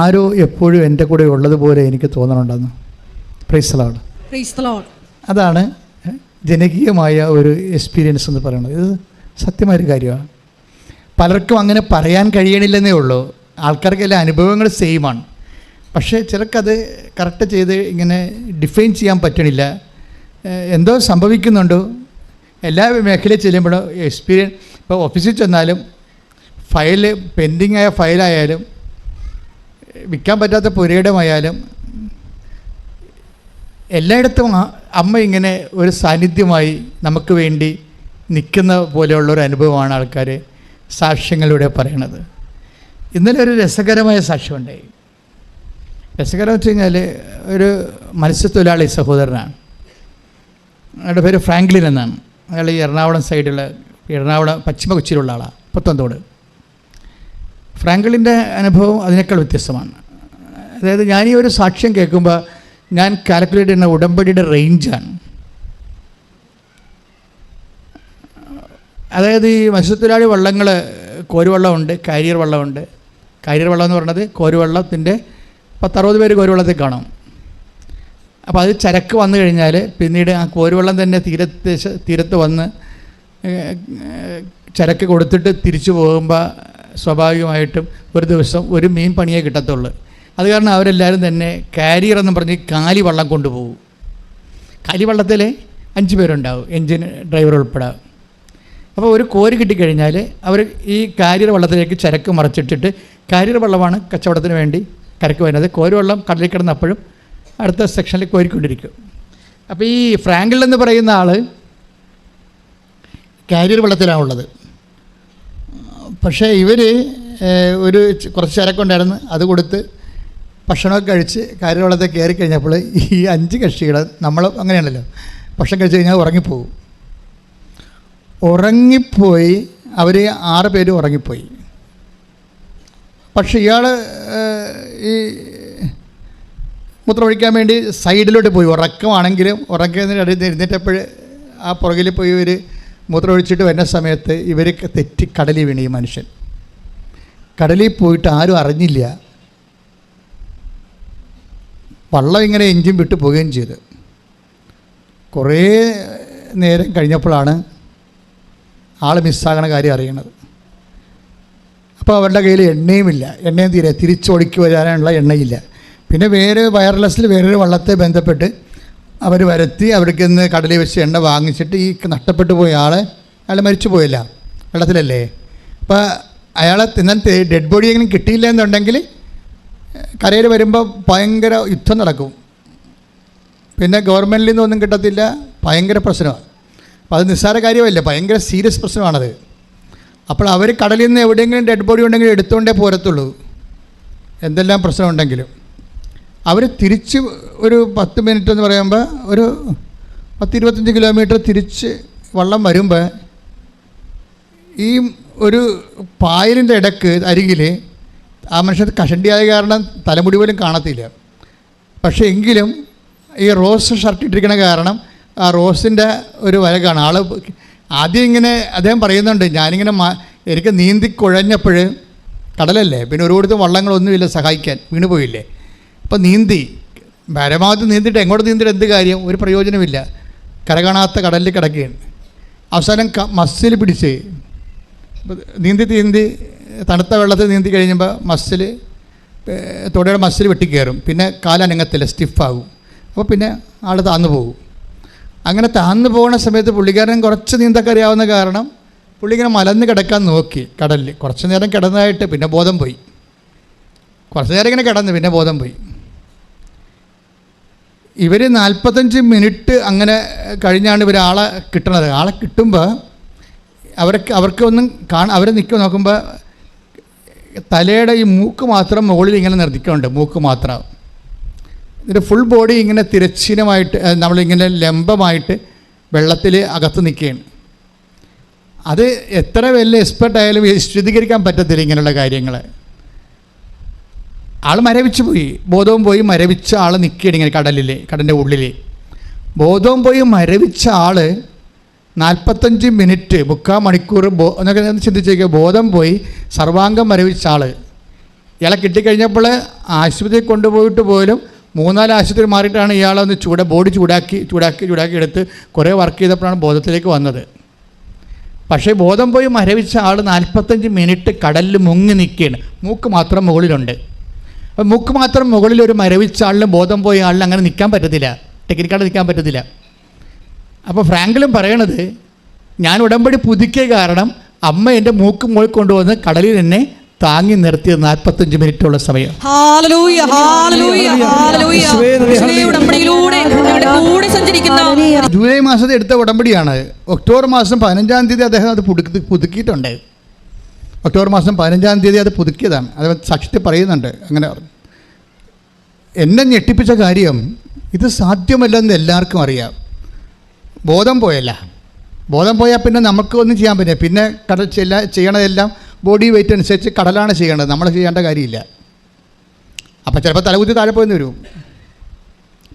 ആരോ എപ്പോഴും എൻ്റെ കൂടെ ഉള്ളതുപോലെ എനിക്ക് തോന്നണുണ്ടെന്ന്. Praise the Lord. അതാണ് ജനകീയമായ ഒരു എക്സ്പീരിയൻസ് എന്ന് പറയുന്നത്. ഇത് സത്യമായൊരു കാര്യമാണ്. പലർക്കും അങ്ങനെ പറയാൻ കഴിയണില്ലെന്നേ ഉള്ളൂ. ആൾക്കാർക്കെല്ലാം അനുഭവങ്ങൾ സെയിമാണ്. പക്ഷേ ചിലർക്കത് കറക്റ്റ് ചെയ്ത് ഇങ്ങനെ ഡിഫൈൻ ചെയ്യാൻ പറ്റണില്ല. എന്തോ സംഭവിക്കുന്നുണ്ടോ. എല്ലാ മേഖലയിൽ ചെല്ലുമ്പോഴും എക്സ്പീരിയൻസ്. ഇപ്പോൾ ഓഫീസിൽ ചെന്നാലും ഫയല് പെൻഡിങ് ആയ ഫയലായാലും വിൽക്കാൻ പറ്റാത്ത പുരയിടമായാലും എല്ലായിടത്തും അമ്മ ഇങ്ങനെ ഒരു സാന്നിധ്യമായി നമുക്ക് വേണ്ടി നിൽക്കുന്ന പോലെയുള്ളൊരു അനുഭവമാണ് ആൾക്കാർ സാക്ഷ്യങ്ങളിലൂടെ പറയണത്. ഇന്നലെ ഒരു രസകരമായ സാക്ഷ്യമുണ്ടായി. രസകരം വെച്ച് കഴിഞ്ഞാൽ ഒരു മത്സ്യത്തൊഴിലാളി സഹോദരനാണ്. അയാളുടെ പേര് ഫ്രാങ്ക്ലിൻ എന്നാണ്. അയാൾ ഈ എറണാകുളം സൈഡിലുള്ള എറണാകുളം പശ്ചിമ കൊച്ചിയിലുള്ള ആളാണ്, പുത്തൻതോട്. ഫ്രാങ്ക്ലിൻ്റെ അനുഭവം അതിനേക്കാൾ വ്യത്യസ്തമാണ്. അതായത് ഞാൻ ഈ ഒരു സാക്ഷ്യം കേൾക്കുമ്പോൾ ഞാൻ കാൽക്കുലേറ്റ് ചെയ്യുന്ന ഉടമ്പടിയുടെ റേഞ്ചാണ്. അതായത് ഈ മത്സ്യത്തൊഴിലാളി വള്ളങ്ങൾ കോരുവള്ളമുണ്ട്, കാരിയർ വള്ളമുണ്ട്. കാരിയർ വള്ളം എന്ന് പറയുന്നത് കോരുവള്ളത്തിൻ്റെ 10-60 പേര് കോരുവള്ളത്തിൽ കാണും. അപ്പോൾ അത് ചരക്ക് വന്നു കഴിഞ്ഞാൽ പിന്നീട് ആ കോരുവള്ളം തന്നെ തീരത്ത് വന്ന് ചരക്ക് കൊടുത്തിട്ട് തിരിച്ചു പോകുമ്പോൾ സ്വാഭാവികമായിട്ടും ഒരു ദിവസം ഒരു മീൻ പണിയേ കിട്ടത്തുള്ളൂ. അത് കാരണം അവരെല്ലാവരും തന്നെ കാരിയർ എന്ന് പറഞ്ഞ് കാലി വള്ളം കൊണ്ടുപോകും. കാലി വള്ളത്തിൽ 5 പേരുണ്ടാവും, എൻജിൻ ഡ്രൈവർ ഉൾപ്പെടെ. അപ്പോൾ ഒരു കോരി കിട്ടിക്കഴിഞ്ഞാൽ അവർ ഈ കാരിയർ വള്ളത്തിലേക്ക് ചരക്ക് മറച്ചിട്ടിട്ട്, കാരിയർ വള്ളമാണ് കച്ചവടത്തിന് വേണ്ടി കരക്ക് വരുന്നത്. കോരുവള്ളം കടലിൽ കിടന്നപ്പോഴും അടുത്ത സെക്ഷനിൽ കോരിക്കൊണ്ടിരിക്കും. അപ്പോൾ ഈ ഫ്രാങ്കിൾ എന്ന് പറയുന്ന ആൾ കാരിയർ വള്ളത്തിലാണുള്ളത്. പക്ഷേ ഇവർ ഒരു കുറച്ച് ചരക്കുണ്ടായിരുന്നു, അത് കൊടുത്ത് ഭക്ഷണമൊക്കെ കഴിച്ച് കാരിയർ വള്ളത്തിൽ കയറി കഴിഞ്ഞപ്പോൾ ഈ 5 കക്ഷികൾ, നമ്മൾ അങ്ങനെയാണല്ലോ, ഭക്ഷണം കഴിച്ച് കഴിഞ്ഞാൽ ഉറങ്ങിപ്പോയി. അവർ 6 പേര് ഉറങ്ങിപ്പോയി. പക്ഷെ ഇയാൾ ഈ മൂത്രമൊഴിക്കാൻ വേണ്ടി സൈഡിലോട്ട് പോയി. ഉറക്കമാണെങ്കിലും ഉറക്കുന്നതിന് എഴുന്നേറ്റപ്പോൾ ആ പുറകിൽ പോയി ഇവർ മൂത്രമൊഴിച്ചിട്ട് വരുന്ന സമയത്ത് ഇവർക്ക് തെറ്റി കടലിൽ വീണു. ഈ മനുഷ്യൻ കടലിൽ പോയിട്ട് ആരും അറിഞ്ഞില്ല. വള്ളം ഇങ്ങനെ എഞ്ചിൻ വിട്ട് പോവുകയും ചെയ്തു. കുറേ നേരം കഴിഞ്ഞപ്പോഴാണ് ആൾ മിസ്സാകണ കാര്യം അറിയണത്. അപ്പോൾ അവരുടെ കയ്യിൽ എണ്ണയുമില്ല, എണ്ണയും തീരെ തിരിച്ചൊടുക്കി വരാനുള്ള എണ്ണയില്ല. പിന്നെ വേറെ വയർലെസ്സിൽ വേറൊരു വള്ളത്തെ ബന്ധപ്പെട്ട് അവർ വരുത്തി അവിടേക്ക് നിന്ന് കടലിൽ വെച്ച് എണ്ണ വാങ്ങിച്ചിട്ട് ഈ നഷ്ടപ്പെട്ടു പോയ അയാൾ മരിച്ചു പോയില്ല, വെള്ളത്തിലല്ലേ. അപ്പോൾ അയാളെ തിന്നാൻ ഡെഡ് ബോഡി എങ്കിലും കിട്ടിയില്ല എന്നുണ്ടെങ്കിൽ കരയിൽ വരുമ്പോൾ ഭയങ്കര യുദ്ധം നടക്കും. പിന്നെ ഗവൺമെൻറ്റിൽ നിന്നൊന്നും കിട്ടത്തില്ല, ഭയങ്കര പ്രശ്നമാണ്. അപ്പോൾ അത് നിസ്സാര കാര്യമല്ല, ഭയങ്കര സീരിയസ് പ്രശ്നമാണത്. അപ്പോൾ അവർ കടലിൽ നിന്ന് എവിടെയെങ്കിലും ഡെഡ് ബോഡി ഉണ്ടെങ്കിൽ എടുത്തുകൊണ്ടേ പോരത്തുള്ളൂ, എന്തെല്ലാം പ്രശ്നമുണ്ടെങ്കിലും. അവർ തിരിച്ച് ഒരു 10 മിനിറ്റ് എന്ന് പറയുമ്പോൾ ഒരു 10-25 കിലോമീറ്റർ തിരിച്ച് വള്ളം വരുമ്പോൾ ഈ ഒരു പായലിൻ്റെ ഇടയ്ക്ക് അരികിൽ ആ മനുഷ്യൻ കഷണ്ടിയായ കാരണം തലമുടി പോലും കാണത്തില്ല. പക്ഷേ എങ്കിലും ഈ റോസ് ഷർട്ട് ഇട്ടിരിക്കണ കാരണം ആ റോസിൻ്റെ ഒരു വര കാണാം. ആൾ ആദ്യം ഇങ്ങനെ അദ്ദേഹം പറയുന്നുണ്ട്, ഞാനിങ്ങനെ എനിക്ക് നീന്തി കുഴഞ്ഞപ്പോൾ കടലല്ലേ, പിന്നെ ഒരുപാട് വള്ളങ്ങളൊന്നുമില്ല സഹായിക്കാൻ, വീണ് പോയില്ലേ. അപ്പോൾ നീന്തി പരമാവധി നീന്തിയിട്ട് എങ്ങോട്ട് നീന്തിയിട്ട് എന്ത് കാര്യം, ഒരു പ്രയോജനമില്ല, കര കാണാത്ത കടലിൽ കിടക്കുകയാണ്. അവസാനം മസ്സിൽ പിടിച്ച് നീന്തി തണുത്ത വെള്ളത്തിൽ നീന്തി കഴിയുമ്പോൾ തൊടയുടെ മസ്സിൽ വെട്ടിക്കയറും. പിന്നെ കാലനങ്ങത്തില്ല, സ്റ്റിഫാകും. അപ്പോൾ പിന്നെ ആൾ താന്നു പോകും. അങ്ങനെ താന്നു പോകുന്ന സമയത്ത് പുള്ളിക്കാരൻ കുറച്ച് നീന്തക്ക അറിയാവുന്ന കാരണം പുള്ളി ഇങ്ങനെ മലന്ന് കിടക്കാൻ നോക്കി കടലിൽ. കുറച്ച് നേരം കിടന്നതായിട്ട് പിന്നെ ബോധം പോയി. കുറച്ച് നേരം ഇങ്ങനെ കിടന്ന് പിന്നെ ബോധം പോയി. ഇവർ 45 മിനിറ്റ് അങ്ങനെ കഴിഞ്ഞാണ് ഇവർ ആളെ കിട്ടണത്. ആളെ കിട്ടുമ്പോൾ അവർക്കൊന്നും അവരെ നിൽക്കുക നോക്കുമ്പോൾ തലയുടെ ഈ മൂക്ക് മാത്രം മുകളിൽ ഇങ്ങനെ നിർത്തിക്കുന്നുണ്ട്, മൂക്ക് മാത്രം. ഇതിൻ്റെ ഫുൾ ബോഡി ഇങ്ങനെ തിരശ്ചീനമായിട്ട് നമ്മളിങ്ങനെ ലംബമായിട്ട് വെള്ളത്തിൽ അകത്ത് നിൽക്കുകയാണ്. അത് എത്ര വലിയ എക്സ്പെർട്ടായാലും വിശദീകരിക്കാൻ പറ്റത്തില്ല ഇങ്ങനെയുള്ള കാര്യങ്ങൾ. ആൾ മരവിച്ച് പോയി, ബോധവും പോയി മരവിച്ച ആൾ നിൽക്കുകയാണ് ഇങ്ങനെ കടലിൻ്റെ ഉള്ളിൽ. ബോധവും പോയി മരവിച്ച ആൾ 45 മിനിറ്റ് 3/4 മണിക്കൂർ എന്നൊക്കെ ചിന്തിച്ചേക്കുക. ബോധം പോയി സർവാംഗം മരവിച്ച ആൾ. ഇയാളെ കിട്ടിക്കഴിഞ്ഞപ്പോൾ ആശുപത്രിയിൽ കൊണ്ടുപോയിട്ട് പോലും 3-4 ആശുപത്രി മാറിയിട്ടാണ് ഇയാളൊന്ന് ബോഡി ചൂടാക്കി എടുത്ത് കുറേ വർക്ക് ചെയ്തപ്പോഴാണ് ബോധത്തിലേക്ക് വന്നത്. പക്ഷേ ബോധം പോയി മരവിച്ച ആൾ 45 മിനിറ്റ് കടലിൽ മുങ്ങി നിൽക്കുകയാണ്. മൂക്ക് മാത്രം മുകളിലുണ്ട്. അപ്പം മൂക്ക് മാത്രം മുകളിൽ ഒരു മരവിച്ച ആളിനും ബോധം പോയ ആളിന് അങ്ങനെ നിൽക്കാൻ പറ്റത്തില്ല, ടെക്നിക്കായിട്ട് നിൽക്കാൻ പറ്റത്തില്ല. അപ്പോൾ ഫ്രാങ്ക്ലിൻ പറയണത്, ഞാൻ ഉടമ്പടി പുതുക്കിയ കാരണം അമ്മ എൻ്റെ മൂക്ക് മുകളിൽ കൊണ്ടുവന്ന് കടലിൽ എന്നെ താങ്ങി നിർത്തിയത് 45 മിനിറ്റുള്ള സമയം. ജൂലൈ മാസത്തിൽ എടുത്ത ഉടമ്പടിയാണ്. ഒക്ടോബർ മാസം 15-ാം തീയതി അദ്ദേഹം അത് പുതുക്കിയിട്ടുണ്ട്. ഒക്ടോബർ മാസം 15-ാം തീയതി അത് പുതുക്കിയതാണ്. അത് സാക്ഷ്യത്തിൽ പറയുന്നുണ്ട്. അങ്ങനെ എന്നെ ഞെട്ടിപ്പിച്ച കാര്യം, ഇത് സാധ്യമല്ലെന്ന് എല്ലാവർക്കും അറിയാം. ബോധം പോയാൽ പിന്നെ നമുക്ക് ഒന്നും ചെയ്യാൻ പറ്റില്ല. പിന്നെ ചെയ്യണതെല്ലാം ബോഡി വെയിറ്റ് അനുസരിച്ച് കടലാണ് ചെയ്യേണ്ടത്, നമ്മൾ ചെയ്യേണ്ട കാര്യമില്ല. അപ്പോൾ ചിലപ്പോൾ തലകുത്തി താഴെ പോയെന്ന് വരും.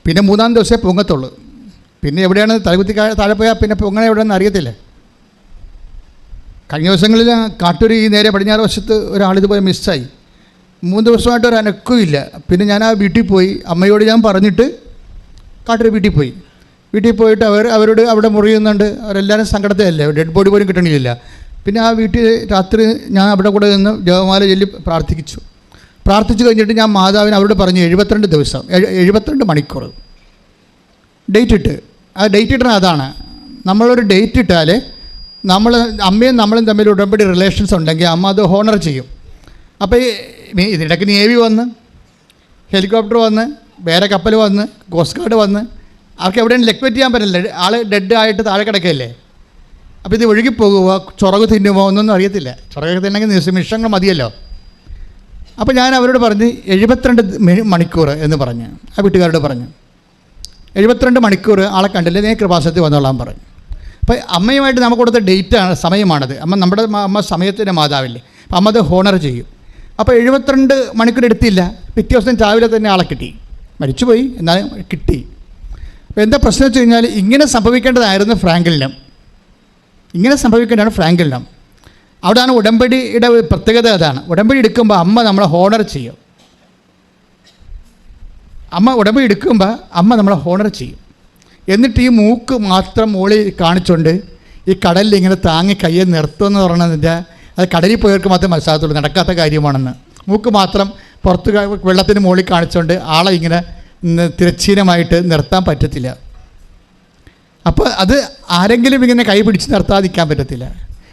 പിന്നെ 3-ാം ദിവസമേ പൊങ്ങത്തുള്ളൂ. പിന്നെ എവിടെയാണ് തലകുത്തി താഴെ പോയാൽ പിന്നെ പൊങ്ങണ എവിടെയെന്ന് അറിയത്തില്ല. കഴിഞ്ഞ ദിവസങ്ങളിൽ കാട്ടൂർ ഈ നേരെ പടിഞ്ഞാറ് വശത്ത് ഒരാളിതുപോലെ മിസ്സായി. 3 ദിവസമായിട്ട് ഒരു അനക്കമില്ല. പിന്നെ ഞാൻ ആ വീട്ടിൽ പോയി, അമ്മയോട് ഞാൻ പറഞ്ഞിട്ട് കാട്ടൂർ വീട്ടിൽ പോയിട്ട് അവരോട് അവിടെ മുറിയുന്നുണ്ട്. അവരെല്ലാവരും സങ്കടത്തിലല്ലേ, ഡെഡ് ബോഡി പോലും കിട്ടണില്ല. പിന്നെ ആ വീട്ടിൽ രാത്രി ഞാൻ അവിടെ കൂടെ നിന്ന് ജപമാല ചൊല്ലി പ്രാർത്ഥിച്ചു കഴിഞ്ഞിട്ട് ഞാൻ മാതാവിന് അവരോട് പറഞ്ഞു 72 ദിവസം 72 മണിക്കൂർ ഡേറ്റ് ഇട്ട്. ആ ഡേറ്റ് ഇട്ടത് അതാണ്, നമ്മളൊരു ഡേറ്റ് ഇട്ടാൽ അമ്മയും നമ്മളും തമ്മിൽ ഉടമ്പടി റിലേഷൻസ് ഉണ്ടെങ്കിൽ അമ്മ അത് ഹോണർ ചെയ്യും. അപ്പോൾ ഇതിനിടയ്ക്ക് നേവി വന്ന്, ഹെലികോപ്റ്റർ വന്ന്, വേറെ കപ്പൽ വന്ന്, കോസ്റ്റ് ഗാർഡ് വന്ന്, അവർക്ക് എവിടെയും ലെക്വറ്റ് ചെയ്യാൻ പറ്റില്ല. ആൾ ഡെഡ് ആയിട്ട് താഴെ കിടക്കുകയല്ലേ. അപ്പോൾ ഇത് ഒഴുകിപ്പോകുമോ, ചുറക് തിന്നുമോ എന്നൊന്നും അറിയത്തില്ല. ചുറക് തിന്നെങ്കിൽ നിമിഷങ്ങൾ മതിയല്ലോ. അപ്പോൾ ഞാൻ അവരോട് പറഞ്ഞ് 72 മണിക്കൂർ എന്ന് പറഞ്ഞ് ആ വീട്ടുകാരോട് പറഞ്ഞു. 72 മണിക്കൂർ ആളെ കണ്ടില്ല, ഞാൻ കൃപാസനത്തിൽ വന്നോളാൻ പറഞ്ഞു. അപ്പോൾ അമ്മയുമായിട്ട് നമുക്ക് കൊടുത്ത ഡേറ്റാണ്, സമയമാണത്. അമ്മ സമയത്തിൻ്റെ മാതാവില്ലേ. അപ്പോൾ അമ്മ അത് ഹോണർ ചെയ്യും. അപ്പോൾ 72 മണിക്കൂർ എടുത്തില്ല. പിറ്റേ ദിവസം രാവിലെ തന്നെ ആളെ കിട്ടി. മരിച്ചുപോയി, എന്നാലും കിട്ടി. അപ്പോൾ എന്താ പ്രശ്നം വെച്ച് കഴിഞ്ഞാൽ, ഇങ്ങനെ സംഭവിക്കേണ്ടതായിരുന്നു ഫ്രാങ്ക്ലിനും. അവിടെയാണ് ഉടമ്പടിയുടെ പ്രത്യേകത. അതാണ് ഉടമ്പടി എടുക്കുമ്പോൾ അമ്മ നമ്മളെ ഹോണർ ചെയ്യും. നമ്മളെ ഹോണർ ചെയ്യും. എന്നിട്ട് ഈ മൂക്ക് മാത്രം മുകളിൽ കാണിച്ചുകൊണ്ട് ഈ കടലിൽ ഇങ്ങനെ താങ്ങി കയ്യെ നിർത്തുമെന്ന് പറഞ്ഞതിൻ്റെ അത് കടലിൽ പോയവർക്ക് മാത്രമേ മനസ്സിലാകത്തുള്ളൂ, നടക്കാത്ത കാര്യമാണെന്ന്. മൂക്ക് മാത്രം പുറത്ത് വെള്ളത്തിന് മുകളിൽ കാണിച്ചുകൊണ്ട് ആളെ ഇങ്ങനെ തിരശ്ചീനമായിട്ട് നിർത്താൻ പറ്റത്തില്ല. അപ്പോൾ അത് ആരെങ്കിലും ഇങ്ങനെ കൈ പിടിച്ച് നിർത്താതിരിക്കാൻ പറ്റത്തില്ല.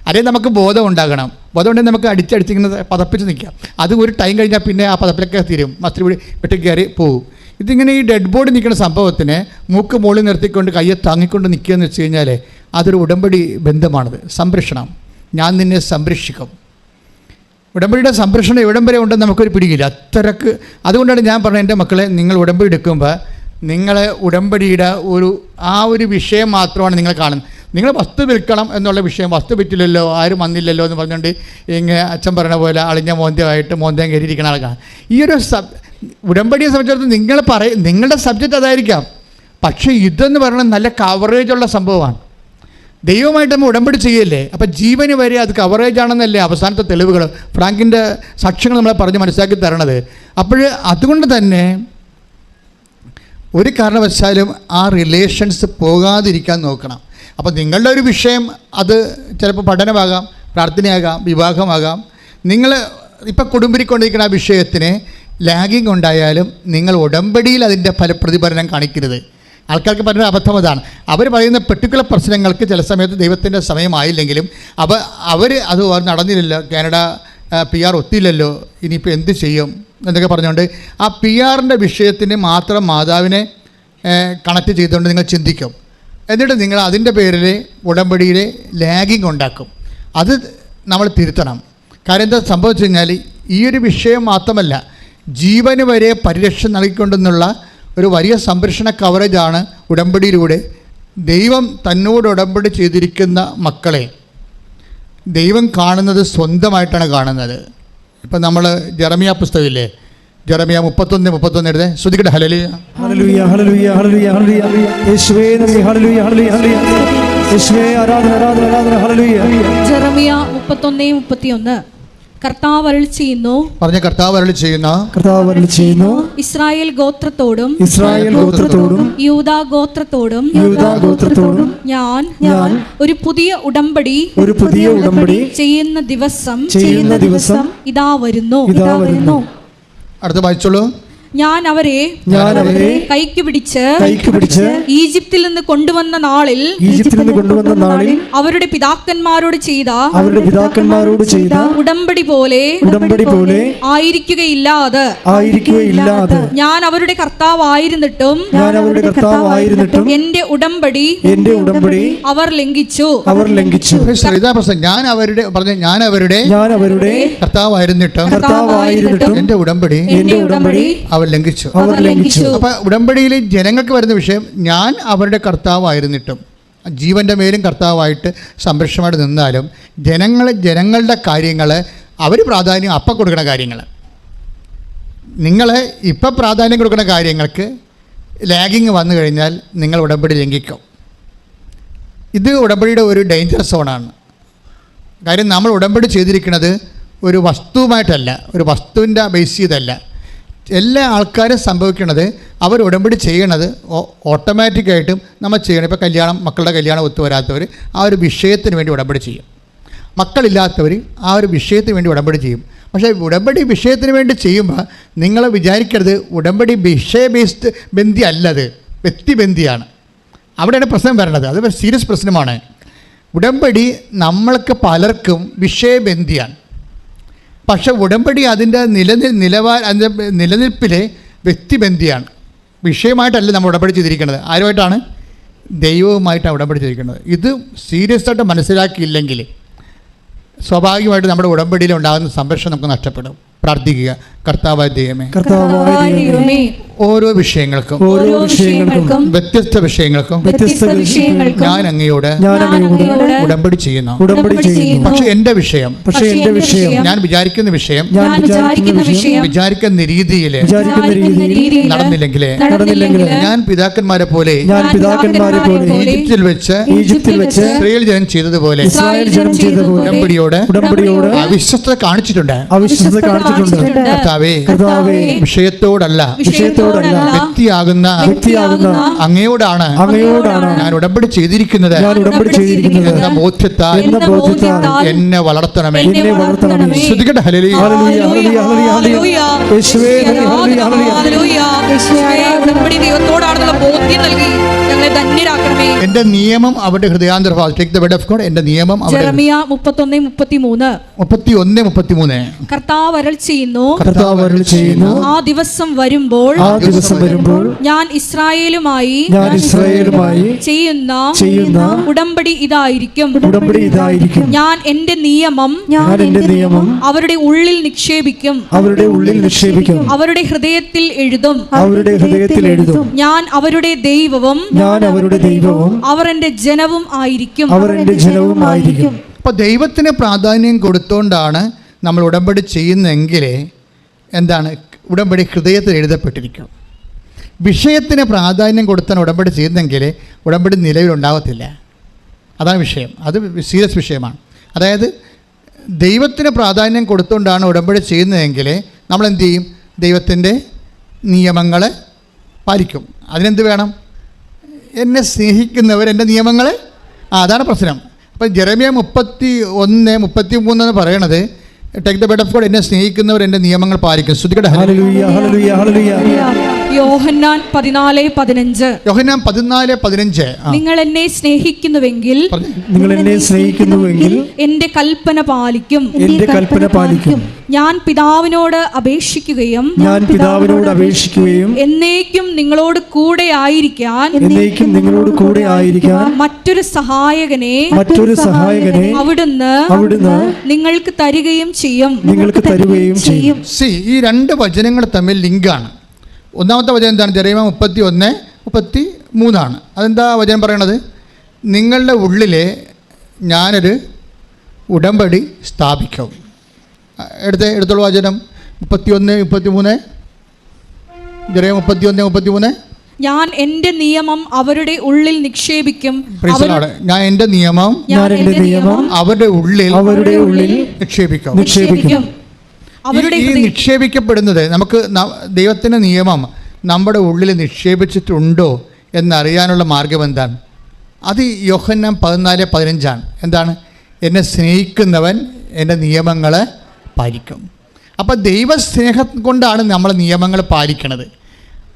അല്ലെങ്കിൽ നമുക്ക് ബോധം ഉണ്ടാകണം. ബോധം ഉണ്ടെങ്കിൽ നമുക്ക് അടിച്ചടിച്ചിങ്ങനെ പതപ്പിച്ച് നിൽക്കാം. അത് ഒരു ടൈം കഴിഞ്ഞാൽ പിന്നെ ആ പതപ്പിലൊക്കെ തീരും, മസ്തിരി വെട്ടി കയറി പോകും. ഇതിങ്ങനെ ഈ ഡെഡ് ബോഡി നിൽക്കുന്ന സംഭവത്തിന് മൂക്ക് മുകളിൽ നിർത്തിക്കൊണ്ട് കയ്യെ താങ്ങിക്കൊണ്ട് നിൽക്കുകയെന്ന് വെച്ച് കഴിഞ്ഞാൽ അതൊരു ഉടമ്പടി ബന്ധമാണത്. സംരക്ഷണം, ഞാൻ നിന്നെ സംരക്ഷിക്കും. ഉടമ്പടിയുടെ സംരക്ഷണം എവിടം വരെ ഉണ്ടെന്ന് നമുക്കൊരു പിടിയില്ല അത്രക്ക്. അതുകൊണ്ടാണ് ഞാൻ പറഞ്ഞത്, എൻ്റെ മക്കളെ, നിങ്ങൾ ഉടമ്പടി എടുക്കുമ്പോൾ നിങ്ങളെ ഉടമ്പടിയുടെ ഒരു വിഷയം മാത്രമാണ് നിങ്ങൾ കാണുന്നത്. നിങ്ങൾ വസ്തു വിൽക്കണം എന്നുള്ള വിഷയം, വസ്തു വിറ്റില്ലല്ലോ, ആരും വന്നില്ലല്ലോ എന്ന് പറഞ്ഞുകൊണ്ട് ഇങ്ങനെ അച്ഛൻ പറഞ്ഞ പോലെ അളിഞ്ഞ മോന്തയം കയറിയിരിക്കുന്ന ആൾക്കാണ്. ഈ ഒരു ഉടമ്പടിയെ സംബന്ധിച്ചിടത്തോളം നിങ്ങളുടെ സബ്ജക്റ്റ് അതായിരിക്കാം. പക്ഷേ ഇതെന്ന് പറയുന്നത് നല്ല കവറേജുള്ള സംഭവമാണ്. ദൈവമായിട്ട് നമ്മൾ ഉടമ്പടി ചെയ്യല്ലേ, അപ്പോൾ ജീവന് വരെ അത് കവറേജ് ആണെന്നല്ലേ അവസാനത്തെ തെളിവുകൾ, ഫ്രാങ്കിൻ്റെ സാക്ഷ്യങ്ങൾ നമ്മളെ പറഞ്ഞ് മനസ്സിലാക്കി തരണത്. അപ്പോൾ അതുകൊണ്ട് തന്നെ ഒരു കാരണവശാലും ആ റിലേഷൻസ് പോകാതിരിക്കാൻ നോക്കണം. അപ്പോൾ നിങ്ങളുടെ ഒരു വിഷയം അത് ചിലപ്പോൾ പഠനമാകാം, പ്രാർത്ഥനയാകാം, വിവാഹമാകാം. നിങ്ങൾ ഇപ്പം കുടുംബിക്കൊണ്ടിരിക്കുന്ന ആ വിഷയത്തിന് ലാഗിങ് ഉണ്ടായാലും നിങ്ങൾ ഉടമ്പടിയിൽ അതിൻ്റെ പ്രതിഫലനം കാണിക്കരുത്. ആൾക്കാർക്ക് പറയുന്ന അബദ്ധം അതാണ്. അവർ പറയുന്ന പെർട്ടിക്കുലർ പ്രശ്നങ്ങൾക്ക് ചില സമയത്ത് ദൈവത്തിൻ്റെ സമയമായില്ലെങ്കിലും അവർ അത് നടന്നില്ലല്ലോ, കാനഡ PR ഒത്തില്ലല്ലോ, ഇനിയിപ്പോൾ എന്ത് ചെയ്യും എന്നൊക്കെ പറഞ്ഞുകൊണ്ട് ആ PR വിഷയത്തിന് മാത്രം മാതാവിനെ കണക്ട് ചെയ്തുകൊണ്ട് നിങ്ങൾ ചിന്തിക്കും. എന്നിട്ട് നിങ്ങൾ അതിൻ്റെ പേരിൽ ഉടമ്പടിയിൽ ലാഗിങ് ഉണ്ടാക്കും. അത് നമ്മൾ തിരുത്തണം. കാര്യം എന്താ സംഭവിച്ചു കഴിഞ്ഞാൽ ഈ ഒരു വിഷയം മാത്രമല്ല, ജീവന് വരെ പരിരക്ഷ നൽകിക്കൊണ്ടെന്നുള്ള ഒരു വലിയ സംരക്ഷണ കവറേജാണ് ഉടമ്പടിയിലൂടെ ദൈവം തന്നോട് ഉടമ്പടി ചെയ്തിരിക്കുന്ന മക്കളെ ദൈവം കാണുന്നത് സ്വന്തമായിട്ടാണ് കാണുന്നത്. ഇപ്പം നമ്മൾ ജെറമിയ പുസ്തകമില്ലേ, ജെറമിയ 31 എഴുതേ, ശ്രുതിക്കട്ടെ. Hallelujah hallelujah hallelujah hallelujah hallelujah യേശുവേ നന്ദി. ഹല്ലേലൂയ ഹല്ലേലൂയ ഹല്ലേലൂയ യേശുവേ ആരാധന ആരാധന ആരാധന. ഹല്ലേലൂയ. ജെറമിയ 31:31 കർത്താവ് അരുളി ചെയ്യുന്നു, പറഞ്ഞ കർത്താവ് അരുളി ചെയ്യുന്നു, ഇസ്രായേൽ ഗോത്രത്തോടും യൂദാ ഗോത്രത്തോടും ഞാൻ ഒരു പുതിയ ഉടമ്പടി ചെയ്യുന്ന ദിവസം ഇതാ വരുന്നു. അടുത്ത വായിച്ചോളൂ. ഞാൻ അവരെ കൈക്ക് പിടിച്ച് ഈജിപ്തിൽ നിന്ന് കൊണ്ടുവന്ന നാളിൽ അവരുടെ പിതാക്കന്മാരോട് ചെയ്ത ഉടമ്പടി പോലെ ആയിരിക്കുകയില്ലാതെ ഞാൻ അവരുടെ കർത്താവായിരുന്നിട്ടും എന്റെ ഉടമ്പടി അവർ ലംഘിച്ചു. ഞാൻ അവരുടെ കർത്താവായിരുന്നിട്ടും എന്റെ ഉടമ്പടി അവർ ലംഘിച്ചു. അപ്പൊ ഉടമ്പടിയിൽ ജനങ്ങൾക്ക് വരുന്ന വിഷയം, ഞാൻ അവരുടെ കർത്താവായിരുന്നിട്ടും, ജീവന്റെ മേലും കർത്താവായിട്ട് സംരക്ഷണമായിട്ട് നിന്നാലും ജനങ്ങളുടെ കാര്യങ്ങൾ അവർ പ്രാധാന്യം അപ്പം കൊടുക്കുന്ന കാര്യങ്ങൾ, നിങ്ങൾ ഇപ്പം പ്രാധാന്യം കൊടുക്കുന്ന കാര്യങ്ങൾക്ക് ലാഗിങ് വന്നു കഴിഞ്ഞാൽ നിങ്ങൾ ഉടമ്പടി ലംഘിക്കും. ഇത് ഉടമ്പടിയുടെ ഒരു ഡേഞ്ചർ സോണാണ്. കാര്യം നമ്മൾ ഉടമ്പടി ചെയ്തിരിക്കുന്നത് ഒരു വസ്തുവുമായിട്ടല്ല, ഒരു വസ്തുവിൻ്റെ ബേസ് ചെയ്തല്ല. എല്ലാ ആൾക്കാരും സംഭവിക്കുന്നത് അവർ ഉടമ്പടി ചെയ്യണത് ഓട്ടോമാറ്റിക്കായിട്ടും നമ്മൾ ചെയ്യണം. ഇപ്പോൾ മക്കളുടെ കല്യാണം ഒത്തുവരാത്തവർ ആ ഒരു വിഷയത്തിന് വേണ്ടി ഉടമ്പടി ചെയ്യും. മക്കളില്ലാത്തവർ ആ ഒരു വിഷയത്തിന് വേണ്ടി ഉടമ്പടി ചെയ്യും. പക്ഷേ ഉടമ്പടി വിഷയത്തിന് വേണ്ടി ചെയ്യുമ്പോൾ നിങ്ങൾ വിചാരിക്കരുത് ഉടമ്പടി വിഷയ ബേസ്ഡ് ബന്ധി അല്ലത്, വ്യക്തിബന്ധിയാണ്. അവിടെയാണ് പ്രശ്നം വരണത്. അത് സീരിയസ് പ്രശ്നമാണ്. ഉടമ്പടി നമ്മൾക്ക് പലർക്കും വിഷയബന്ധിയാണ്. പക്ഷെ ഉടമ്പടി അതിൻ്റെ നിലനിൽപ്പിലെ വ്യക്തിബന്ധിയാണ്. വിഷയമായിട്ടല്ല നമ്മൾ ഉടമ്പടി ചെയ്തിരിക്കുന്നത്. ആരുമായിട്ടാണ്? ദൈവവുമായിട്ടാണ് ഉടമ്പടി ചെയ്തിരിക്കുന്നത്. ഇത് സീരിയസ് ആയിട്ട് മനസ്സിലാക്കിയില്ലെങ്കിൽ സ്വാഭാവികമായിട്ട് നമ്മുടെ ഉടമ്പടിയിൽ ഉണ്ടാകുന്ന സംരക്ഷണം നമുക്ക് നഷ്ടപ്പെടും. പ്രാർത്ഥിക്കുക. കർത്താവായ ദൈവമേ, ഓരോ വിഷയങ്ങൾക്കും വ്യത്യസ്ത വിഷയങ്ങൾക്കും ഞാൻ അങ്ങയോട് ഉടമ്പടി ചെയ്യുന്നു. പക്ഷെ എൻ്റെ വിഷയം ഞാൻ വിചാരിക്കുന്ന വിഷയം വിചാരിക്കുന്ന രീതിയിൽ നടന്നില്ലെങ്കിൽ ഞാൻ പിതാക്കന്മാരെ പോലെ ഈജിപ്തിൽ വെച്ച് ഇസ്രായേൽ ജനം ചെയ്തതുപോലെ ഉടമ്പടിയോട് അവിശ്വസ്തത കാണിച്ചിട്ടുണ്ട്. കർത്താവേ, വിഷയത്തോടല്ല വ്യക്തിയാകുന്ന അങ്ങയോടാണ് ഞാൻ ഉടമ്പടി ചെയ്തിരിക്കുന്നത് എന്ന ബോധ്യത്താൽ എന്നെ വളർത്തണമേ. ശ്രുതിക്കട്ടെ. ഹല്ലേലൂയ. എന്റെ നിയമം അവരുടെ ഹൃദയാന്തരഭാഗം. Take the word of God. എന്റെ നിയമം ജെറമിയ 31:33 കർത്താവ് അരുളി ചെയ്യുന്നു, ആ ദിവസം വരുമ്പോൾ ഞാൻ ഇസ്രായേലുമായി ചെയ്യുന്ന ഉടമ്പടി ഇതായിരിക്കും. ഞാൻ എന്റെ നിയമം അവരുടെ ഉള്ളിൽ നിക്ഷേപിക്കും, അവരുടെ ഹൃദയത്തിൽ എഴുതും. ഞാൻ അവരുടെ ദൈവവും അവർ എന്റെ ജനവും ആയിരിക്കും. അപ്പോൾ ദൈവത്തിന് പ്രാധാന്യം കൊടുത്തുകൊണ്ടാണ് നമ്മൾ ഉടമ്പടി ചെയ്യുന്നതെങ്കിൽ എന്താണ്? ഉടമ്പടി ഹൃദയത്തിൽ എഴുതപ്പെട്ടിരിക്കും. വിഷയത്തിന് പ്രാധാന്യം കൊടുത്താണ് ഉടമ്പടി ചെയ്യുന്നതെങ്കിൽ ഉടമ്പടി നിലവിലുണ്ടാകത്തില്ല. അതാണ് വിഷയം. അത് സീരിയസ് വിഷയമാണ്. അതായത് ദൈവത്തിന് പ്രാധാന്യം കൊടുത്തുകൊണ്ടാണ് ഉടമ്പടി ചെയ്യുന്നതെങ്കിൽ നമ്മൾ എന്ത് ചെയ്യും? ദൈവത്തിൻ്റെ നിയമങ്ങൾ പാലിക്കും. അതിനെന്ത് വേണം? എന്നെ സ്നേഹിക്കുന്നവർ എൻ്റെ നിയമങ്ങൾ, അതാണ് പ്രശ്നം. അപ്പം ജെറമിയ 31:33 എന്ന് പറയണത്, take the word of God, എന്നെ സ്നേഹിക്കുന്നവർ എൻ്റെ നിയമങ്ങൾ പാലിക്കും. ശ്രുതിക്കട്ടെ. ഹല്ലേലൂയ ഹല്ലേലൂയ ഹല്ലേലൂയ യോഹന്നാൻ 14:15. യോഹന്നാൻ 14:15. നിങ്ങൾ എന്നെ സ്നേഹിക്കുന്നുവെങ്കിൽ എന്റെ കൽപ്പന പാലിക്കും. ഞാൻ പിതാവിനോട് അപേക്ഷിക്കുകയും എന്നേക്കും നിങ്ങളോട് കൂടെ ആയിരിക്കാൻ മറ്റൊരു സഹായകനെ അവിടുന്ന് നിങ്ങൾക്ക് തരികയും ചെയ്യും. ഈ രണ്ട് വചനങ്ങൾ തമ്മിൽ ലിങ്കാണ്. ഒന്നാമത്തെ വചനം എന്താണ്? ജെറമ്യാ 31:33. അതെന്താ വചനം പറയണത്? നിങ്ങളുടെ ഉള്ളിൽ ഞാനൊരു ഉടമ്പടി സ്ഥാപിക്കും. എടുത്തോളൂ വചനം 31:33. ജെറമ്യാ 31:33. ഞാൻ എന്റെ നിയമം അവരുടെ ഉള്ളിൽ നിക്ഷേപിക്കും. ഞാൻ എന്റെ നിയമം അവരുടെ ഉള്ളിൽ നിക്ഷേപിക്കും. ഈ നിക്ഷേപിക്കപ്പെടുന്നത് നമുക്ക് ദൈവത്തിൻ്റെ നിയമം നമ്മുടെ ഉള്ളിൽ നിക്ഷേപിച്ചിട്ടുണ്ടോ എന്നറിയാനുള്ള മാർഗം എന്താണ്? അത് യോഹന്നാൻ 14:15. എന്താണ്? എന്നെ സ്നേഹിക്കുന്നവൻ എൻ്റെ നിയമങ്ങളെ പാലിക്കും. അപ്പോൾ ദൈവസ്നേഹം കൊണ്ടാണ് നമ്മൾ നിയമങ്ങൾ പാലിക്കുന്നത്.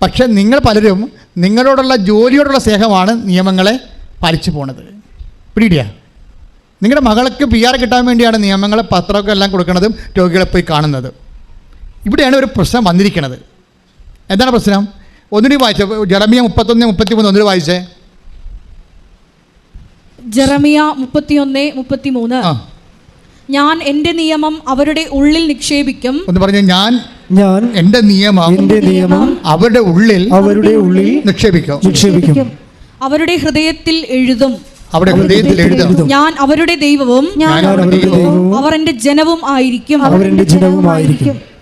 പക്ഷെ നിങ്ങൾ പലരും നിങ്ങളോടുള്ള ജോലിയോടുള്ള സ്നേഹമാണ് നിയമങ്ങളെ പാലിച്ചു പോണത്. പിടിയിടിയാ. നിങ്ങളുടെ മകൾക്ക് PR കിട്ടാൻ വേണ്ടിയാണ് നിയമങ്ങൾ പത്രമൊക്കെ എല്ലാം കൊടുക്കുന്നതും രോഗികളെ പോയി കാണുന്നത്. ഇവിടെയാണ് ഒരു പ്രശ്നം വന്നിരിക്കുന്നത്. എന്താണ് പ്രശ്നം? ഒന്നുകൂടി വായിച്ചേ. ജെറമ്യാ 31:33 ഒന്നുകൂടി വായിച്ചേ. ജെറമ്യാ 31:33. ഞാൻ എൻ്റെ നിയമം അവരുടെ ഉള്ളിൽ നിക്ഷേപിക്കും. ഒന്ന് പറഞ്ഞു. ഞാൻ എൻ്റെ നിയമം അവരുടെ ഉള്ളിൽ നിക്ഷേപിക്കും. അവരുടെ ഹൃദയത്തിൽ എഴുതും. ഞാൻ അവരുടെ ദൈവവും അവർ എൻ്റെ ജനവും ആയിരിക്കും.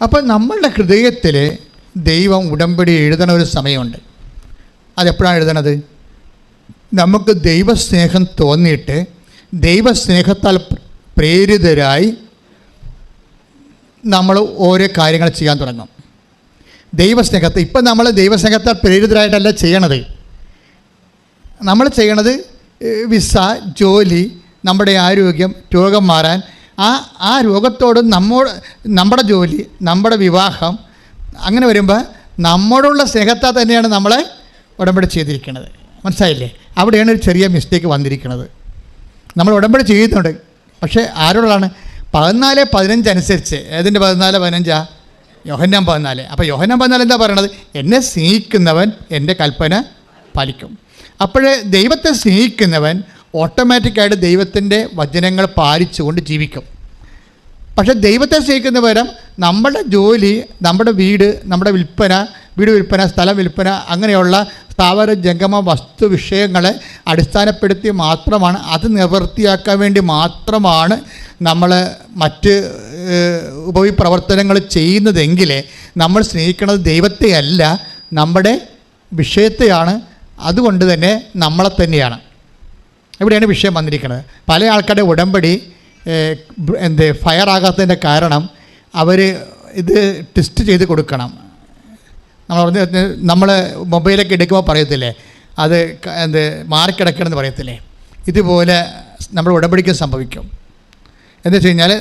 അപ്പൊ നമ്മളുടെ ഹൃദയത്തിൽ ദൈവം ഉടമ്പടി എഴുതണ ഒരു സമയമുണ്ട്. അതെപ്പോഴാണ് എഴുതണത്? നമുക്ക് ദൈവസ്നേഹം തോന്നിയിട്ട് ദൈവസ്നേഹത്താൽ പ്രേരിതരായി നമ്മൾ ഓരോ കാര്യങ്ങൾ ചെയ്യാൻ തുടങ്ങും. ദൈവസ്നേഹത്തെ ഇപ്പം നമ്മൾ ദൈവസ്നേഹത്താൽ പ്രേരിതരായിട്ടല്ല ചെയ്യണത്. നമ്മൾ ചെയ്യണത് വിസ, ജോലി, നമ്മുടെ ആരോഗ്യം, രോഗം മാറാൻ, ആ രോഗത്തോട് നമ്മുടെ ജോലി, നമ്മുടെ വിവാഹം, അങ്ങനെ വരുമ്പോൾ നമ്മളോടുള്ള സ്നേഹത്താൽ തന്നെയാണ് നമ്മളെ ഉടമ്പടി ചെയ്തിരിക്കുന്നത്. മനസ്സിലായില്ലേ? അവിടെയാണ് ഒരു ചെറിയ മിസ്റ്റേക്ക് വന്നിരിക്കുന്നത്. നമ്മൾ ഉടമ്പടി ചെയ്യുന്നുണ്ട്, പക്ഷേ ആരോടാണ്? 14:15 അനുസരിച്ച്. ഏതിൻ്റെ 14:15? യോഹന്നാൻ 14. അപ്പോൾ യോഹന്നാൻ 14 എന്താ പറയണത്? എന്നെ സ്നേഹിക്കുന്നവൻ എൻ്റെ കൽപ്പന പാലിക്കും. അപ്പോഴേ ദൈവത്തെ സ്നേഹിക്കുന്നവൻ ഓട്ടോമാറ്റിക്കായിട്ട് ദൈവത്തിൻ്റെ വചനങ്ങൾ പാലിച്ചുകൊണ്ട് ജീവിക്കും. പക്ഷേ ദൈവത്തെ സ്നേഹിക്കുന്ന പകരം നമ്മുടെ ജോലി, നമ്മുടെ വീട് വിൽപ്പന, സ്ഥലം വിൽപ്പന, അങ്ങനെയുള്ള സ്ഥാവര ജംഗമ വസ്തു വിഷയങ്ങളെ അടിസ്ഥാനപ്പെടുത്തി മാത്രമാണ്, അത് നിവൃത്തിയാക്കാൻ വേണ്ടി മാത്രമാണ് നമ്മൾ മറ്റ് ഉപവിപ്രവർത്തനങ്ങൾ ചെയ്യുന്നതെങ്കിൽ നമ്മൾ സ്നേഹിക്കുന്നത് ദൈവത്തെയല്ല, നമ്മുടെ വിഷയത്തെയാണ്. അതുകൊണ്ട് തന്നെ നമ്മളെ തന്നെയാണ്. ഇവിടെയാണ് വിഷയം വന്നിരിക്കുന്നത്. പല ആൾക്കാരുടെ ഉടമ്പടി ഫയറാകാത്തതിൻ്റെ കാരണം അവർ ഇത് ടെസ്റ്റ് ചെയ്ത് കൊടുക്കണം. നമ്മൾ മൊബൈലൊക്കെ എടുക്കുമ്പോൾ പറയത്തില്ലേ, അത് മാറിക്കിടക്കണമെന്ന് പറയത്തില്ലേ, ഇതുപോലെ നമ്മൾ ഉടമ്പടിക്ക് സംഭവിക്കും. എന്താ വെച്ച് കഴിഞ്ഞാൽ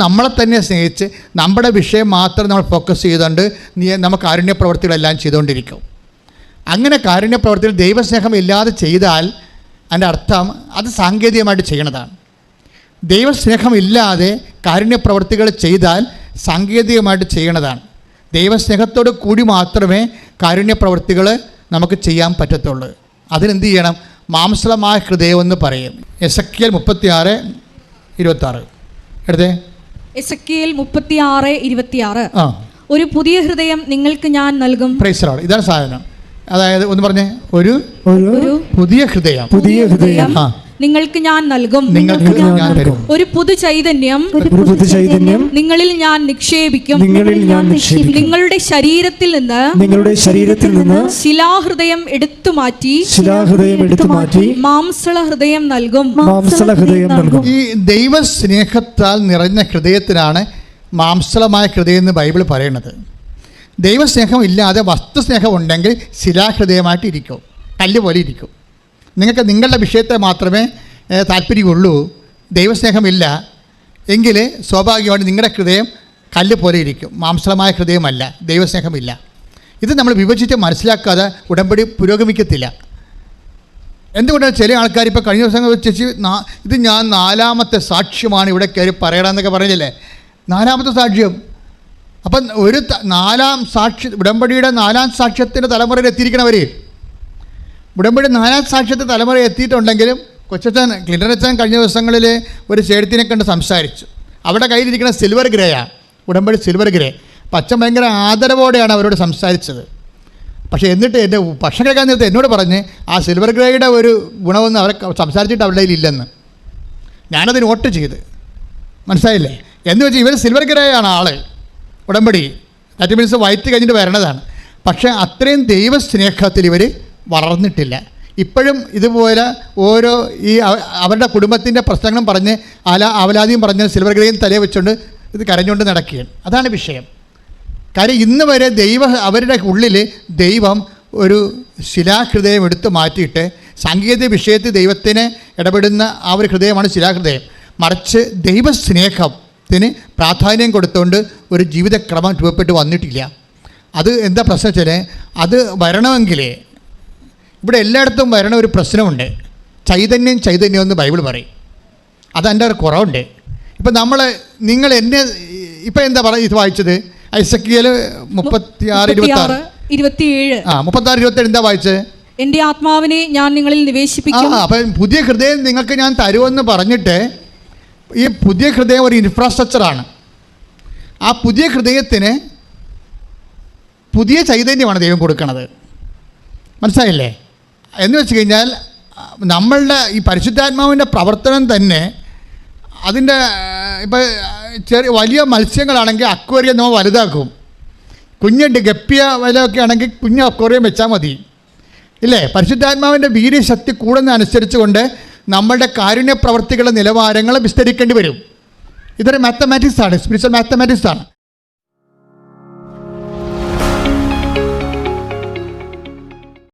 നമ്മളെ തന്നെ സ്നേഹിച്ച് നമ്മുടെ വിഷയം മാത്രം നമ്മൾ ഫോക്കസ് ചെയ്തുകൊണ്ട് നമുക്ക് കാരുണ്യ പ്രവൃത്തികളെല്ലാം ചെയ്തുകൊണ്ടിരിക്കും. അങ്ങനെ കാരുണ്യ പ്രവൃത്തികൾ ദൈവസ്നേഹം ഇല്ലാതെ ചെയ്താൽ അതിൻ്റെ അർത്ഥം അത് സാങ്കേതികമായിട്ട് ചെയ്യണതാണ്. ദൈവസ്നേഹമില്ലാതെ കാരുണ്യ പ്രവൃത്തികൾ ചെയ്താൽ സാങ്കേതികമായിട്ട് ചെയ്യണതാണ്. ദൈവസ്നേഹത്തോട് കൂടി മാത്രമേ കാരുണ്യ പ്രവൃത്തികൾ നമുക്ക് ചെയ്യാൻ പറ്റത്തുള്ളൂ. അതിനെന്ത് ചെയ്യണം? മാംസളമായ ഹൃദയം എന്ന് പറയും. എസെക്കിയേൽ 36:26 എടുത്തേ. എസെക്കിയേൽ 36:26. ഒരു പുതിയ ഹൃദയം നിങ്ങൾക്ക് ഞാൻ നൽകും. Praise the Lord. ഇതാണ് സാധനം. അതായത് ഒന്ന് പറഞ്ഞേ, ഒരു പുതിയ ഹൃദയം നിങ്ങൾക്ക് ഞാൻ നൽകും. ഒരു പുതു ചൈതന്യം നിങ്ങളിൽ ഞാൻ നിക്ഷേപിക്കും. നിങ്ങളുടെ ശരീരത്തിൽ നിന്ന് ശിലാഹൃദയം എടുത്തു മാറ്റി മാംസള ഹൃദയം നൽകും. ഈ ദൈവസ്നേഹത്താൽ നിറഞ്ഞ ഹൃദയത്തിനാണ് മാംസളമായ ഹൃദയം എന്ന് ബൈബിൾ പറയുന്നത്. ദൈവസ്നേഹം ഇല്ലാതെ വസ്തുസ്നേഹം ഉണ്ടെങ്കിൽ ശിലാഹൃദയമായിട്ട് ഇരിക്കും, കല്ല് പോലെ ഇരിക്കും. നിങ്ങൾക്ക് നിങ്ങളുടെ വിഷയത്തെ മാത്രമേ താല്പര്യമുള്ളൂ, ദൈവസ്നേഹമില്ല എങ്കിൽ സ്വാഭാവികമായിട്ട് നിങ്ങളുടെ ഹൃദയം കല്ല് പോലെ ഇരിക്കും, മാംസളമായ ഹൃദയമല്ല, ദൈവസ്നേഹമില്ല. ഇത് നമ്മൾ വിഭജിച്ച് മനസ്സിലാക്കാതെ ഉടമ്പടി പുരോഗമിക്കത്തില്ല. എന്തുകൊണ്ടാണ് ചില ആൾക്കാർ ഇപ്പോൾ കഴിഞ്ഞ ദിവസം ചേച്ചി ഇത് ഞാൻ 4ാമത്തെ സാക്ഷ്യമാണ് ഇവിടെ കയറി പറയണമെന്നൊക്കെ പറഞ്ഞില്ലേ, 4ാമത്തെ സാക്ഷ്യം. അപ്പം ഒരു 4ാം സാക്ഷി, ഉടമ്പടിയുടെ 4ാം സാക്ഷ്യത്തിൻ്റെ തലമുറയിൽ എത്തിയിരിക്കണവർ, ഉടമ്പടി 4ാം സാക്ഷ്യത്തെ തലമുറ എത്തിയിട്ടുണ്ടെങ്കിലും കൊച്ചച്ഛൻ ക്ലിൻ്റനച്ഛൻ കഴിഞ്ഞ ദിവസങ്ങളിൽ ഒരു ചേട്ടത്തിനെ കണ്ട് സംസാരിച്ചു. അവിടെ കയ്യിലിരിക്കുന്ന സിൽവർ ഗ്രേയാണ്, ഉടമ്പടി സിൽവർ ഗ്രേ. അപ്പം അച്ഛൻ ഭയങ്കര ആദരവോടെയാണ് അവരോട് സംസാരിച്ചത്. പക്ഷേ എന്നിട്ട് എൻ്റെ ഭക്ഷണം കഴിക്കാൻ നേരത്തെ എന്നോട് പറഞ്ഞ് ആ സിൽവർ ഗ്രേയുടെ ഒരു ഗുണമൊന്നും അവരെ സംസാരിച്ചിട്ട് അവരുടെ കയ്യിൽ ഇല്ലെന്ന്. ഞാനത് നോട്ട് ചെയ്ത്, മനസ്സിലായില്ലേ? എന്ന് വെച്ചാൽ ഇവർ സിൽവർ ഗ്രേ ആണ് ആൾ, ഉടമ്പടി ദാറ്റ് മീൻസ് വൈറ്റ് കഴിഞ്ഞിട്ട് വരണതാണ്. പക്ഷേ അത്രയും ദൈവസ്നേഹത്തിൽ ഇവർ വളർന്നിട്ടില്ല. ഇപ്പോഴും ഇതുപോലെ ഓരോ ഈ അവരുടെ കുടുംബത്തിൻ്റെ പ്രശ്നങ്ങളും പറഞ്ഞ് അവലാദിയും പറഞ്ഞ് സിൽവർ ഗ്രേയും തലയെ വെച്ചുകൊണ്ട് ഇത് കരഞ്ഞുകൊണ്ട് നടക്കുകയാണ്. അതാണ് വിഷയം. കാര്യം ഇന്ന് വരെ അവരുടെ ഉള്ളിൽ ദൈവം ഒരു ശിലാഹൃദയം എടുത്ത് മാറ്റിയിട്ട് സാങ്കേതിക വിഷയത്തിൽ ദൈവത്തിന് ഇടപെടുന്ന ആ ഒരു ഹൃദയമാണ് ശിലാഹൃദയം. മറിച്ച് ദൈവസ്നേഹത്തിന് പ്രാധാന്യം കൊടുത്തുകൊണ്ട് ഒരു ജീവിതക്രമം രൂപപ്പെട്ട് വന്നിട്ടില്ല. അത് എന്താ പ്രശ്നം വെച്ചാൽ, അത് വരണമെങ്കിൽ ഇവിടെ എല്ലായിടത്തും വരണ ഒരു പ്രശ്നമുണ്ട്. ചൈതന്യം എന്ന് ബൈബിൾ പറയും. അതെൻ്റെ ഒരു കുറവുണ്ട്. ഇപ്പം നിങ്ങൾ എന്നെ ഇപ്പം എന്താ ഇത് വായിച്ചത്? ഐസക്കിയൽ 36:27. 36:27 എന്താ വായിച്ചത്? എൻ്റെ ആത്മാവിനെ ഞാൻ നിങ്ങളിൽ നിവേശിപ്പിക്കും. അപ്പം പുതിയ ഹൃദയം നിങ്ങൾക്ക് ഞാൻ തരുമെന്ന് പറഞ്ഞിട്ട്, ഈ പുതിയ ഹൃദയം ഒരു ഇൻഫ്രാസ്ട്രക്ചറാണ്. ആ പുതിയ ഹൃദയത്തിന് പുതിയ ചൈതന്യമാണ് ദൈവം കൊടുക്കുന്നത്. മനസ്സിലായില്ലേ? എന്ന് വെച്ച് കഴിഞ്ഞാൽ നമ്മളുടെ ഈ പരിശുദ്ധാത്മാവിൻ്റെ പ്രവർത്തനം തന്നെ അതിൻ്റെ ഇപ്പോൾ വലിയ മത്സ്യങ്ങളാണെങ്കിൽ അക്വേറിയം നമ്മൾ വലുതാക്കും. കുഞ്ഞുണ്ട് ഗപ്പിയ വലയൊക്കെ ആണെങ്കിൽ കുഞ്ഞ് അക്വേറിയം വെച്ചാൽ മതി, ഇല്ലേ? പരിശുദ്ധാത്മാവിൻ്റെ വീര്യശക്തി കൂടുന്നതനുസരിച്ച് കൊണ്ട് നമ്മളുടെ കാരുണ്യ പ്രവർത്തികളുടെ നിലവാരങ്ങൾ വിസ്തരിക്കേണ്ടി വരും. ഇതൊരു മാത്തമാറ്റിക്സ് ആണ്, സ്പിരിച്വൽ മാത്തമാറ്റിക്സ് ആണ്.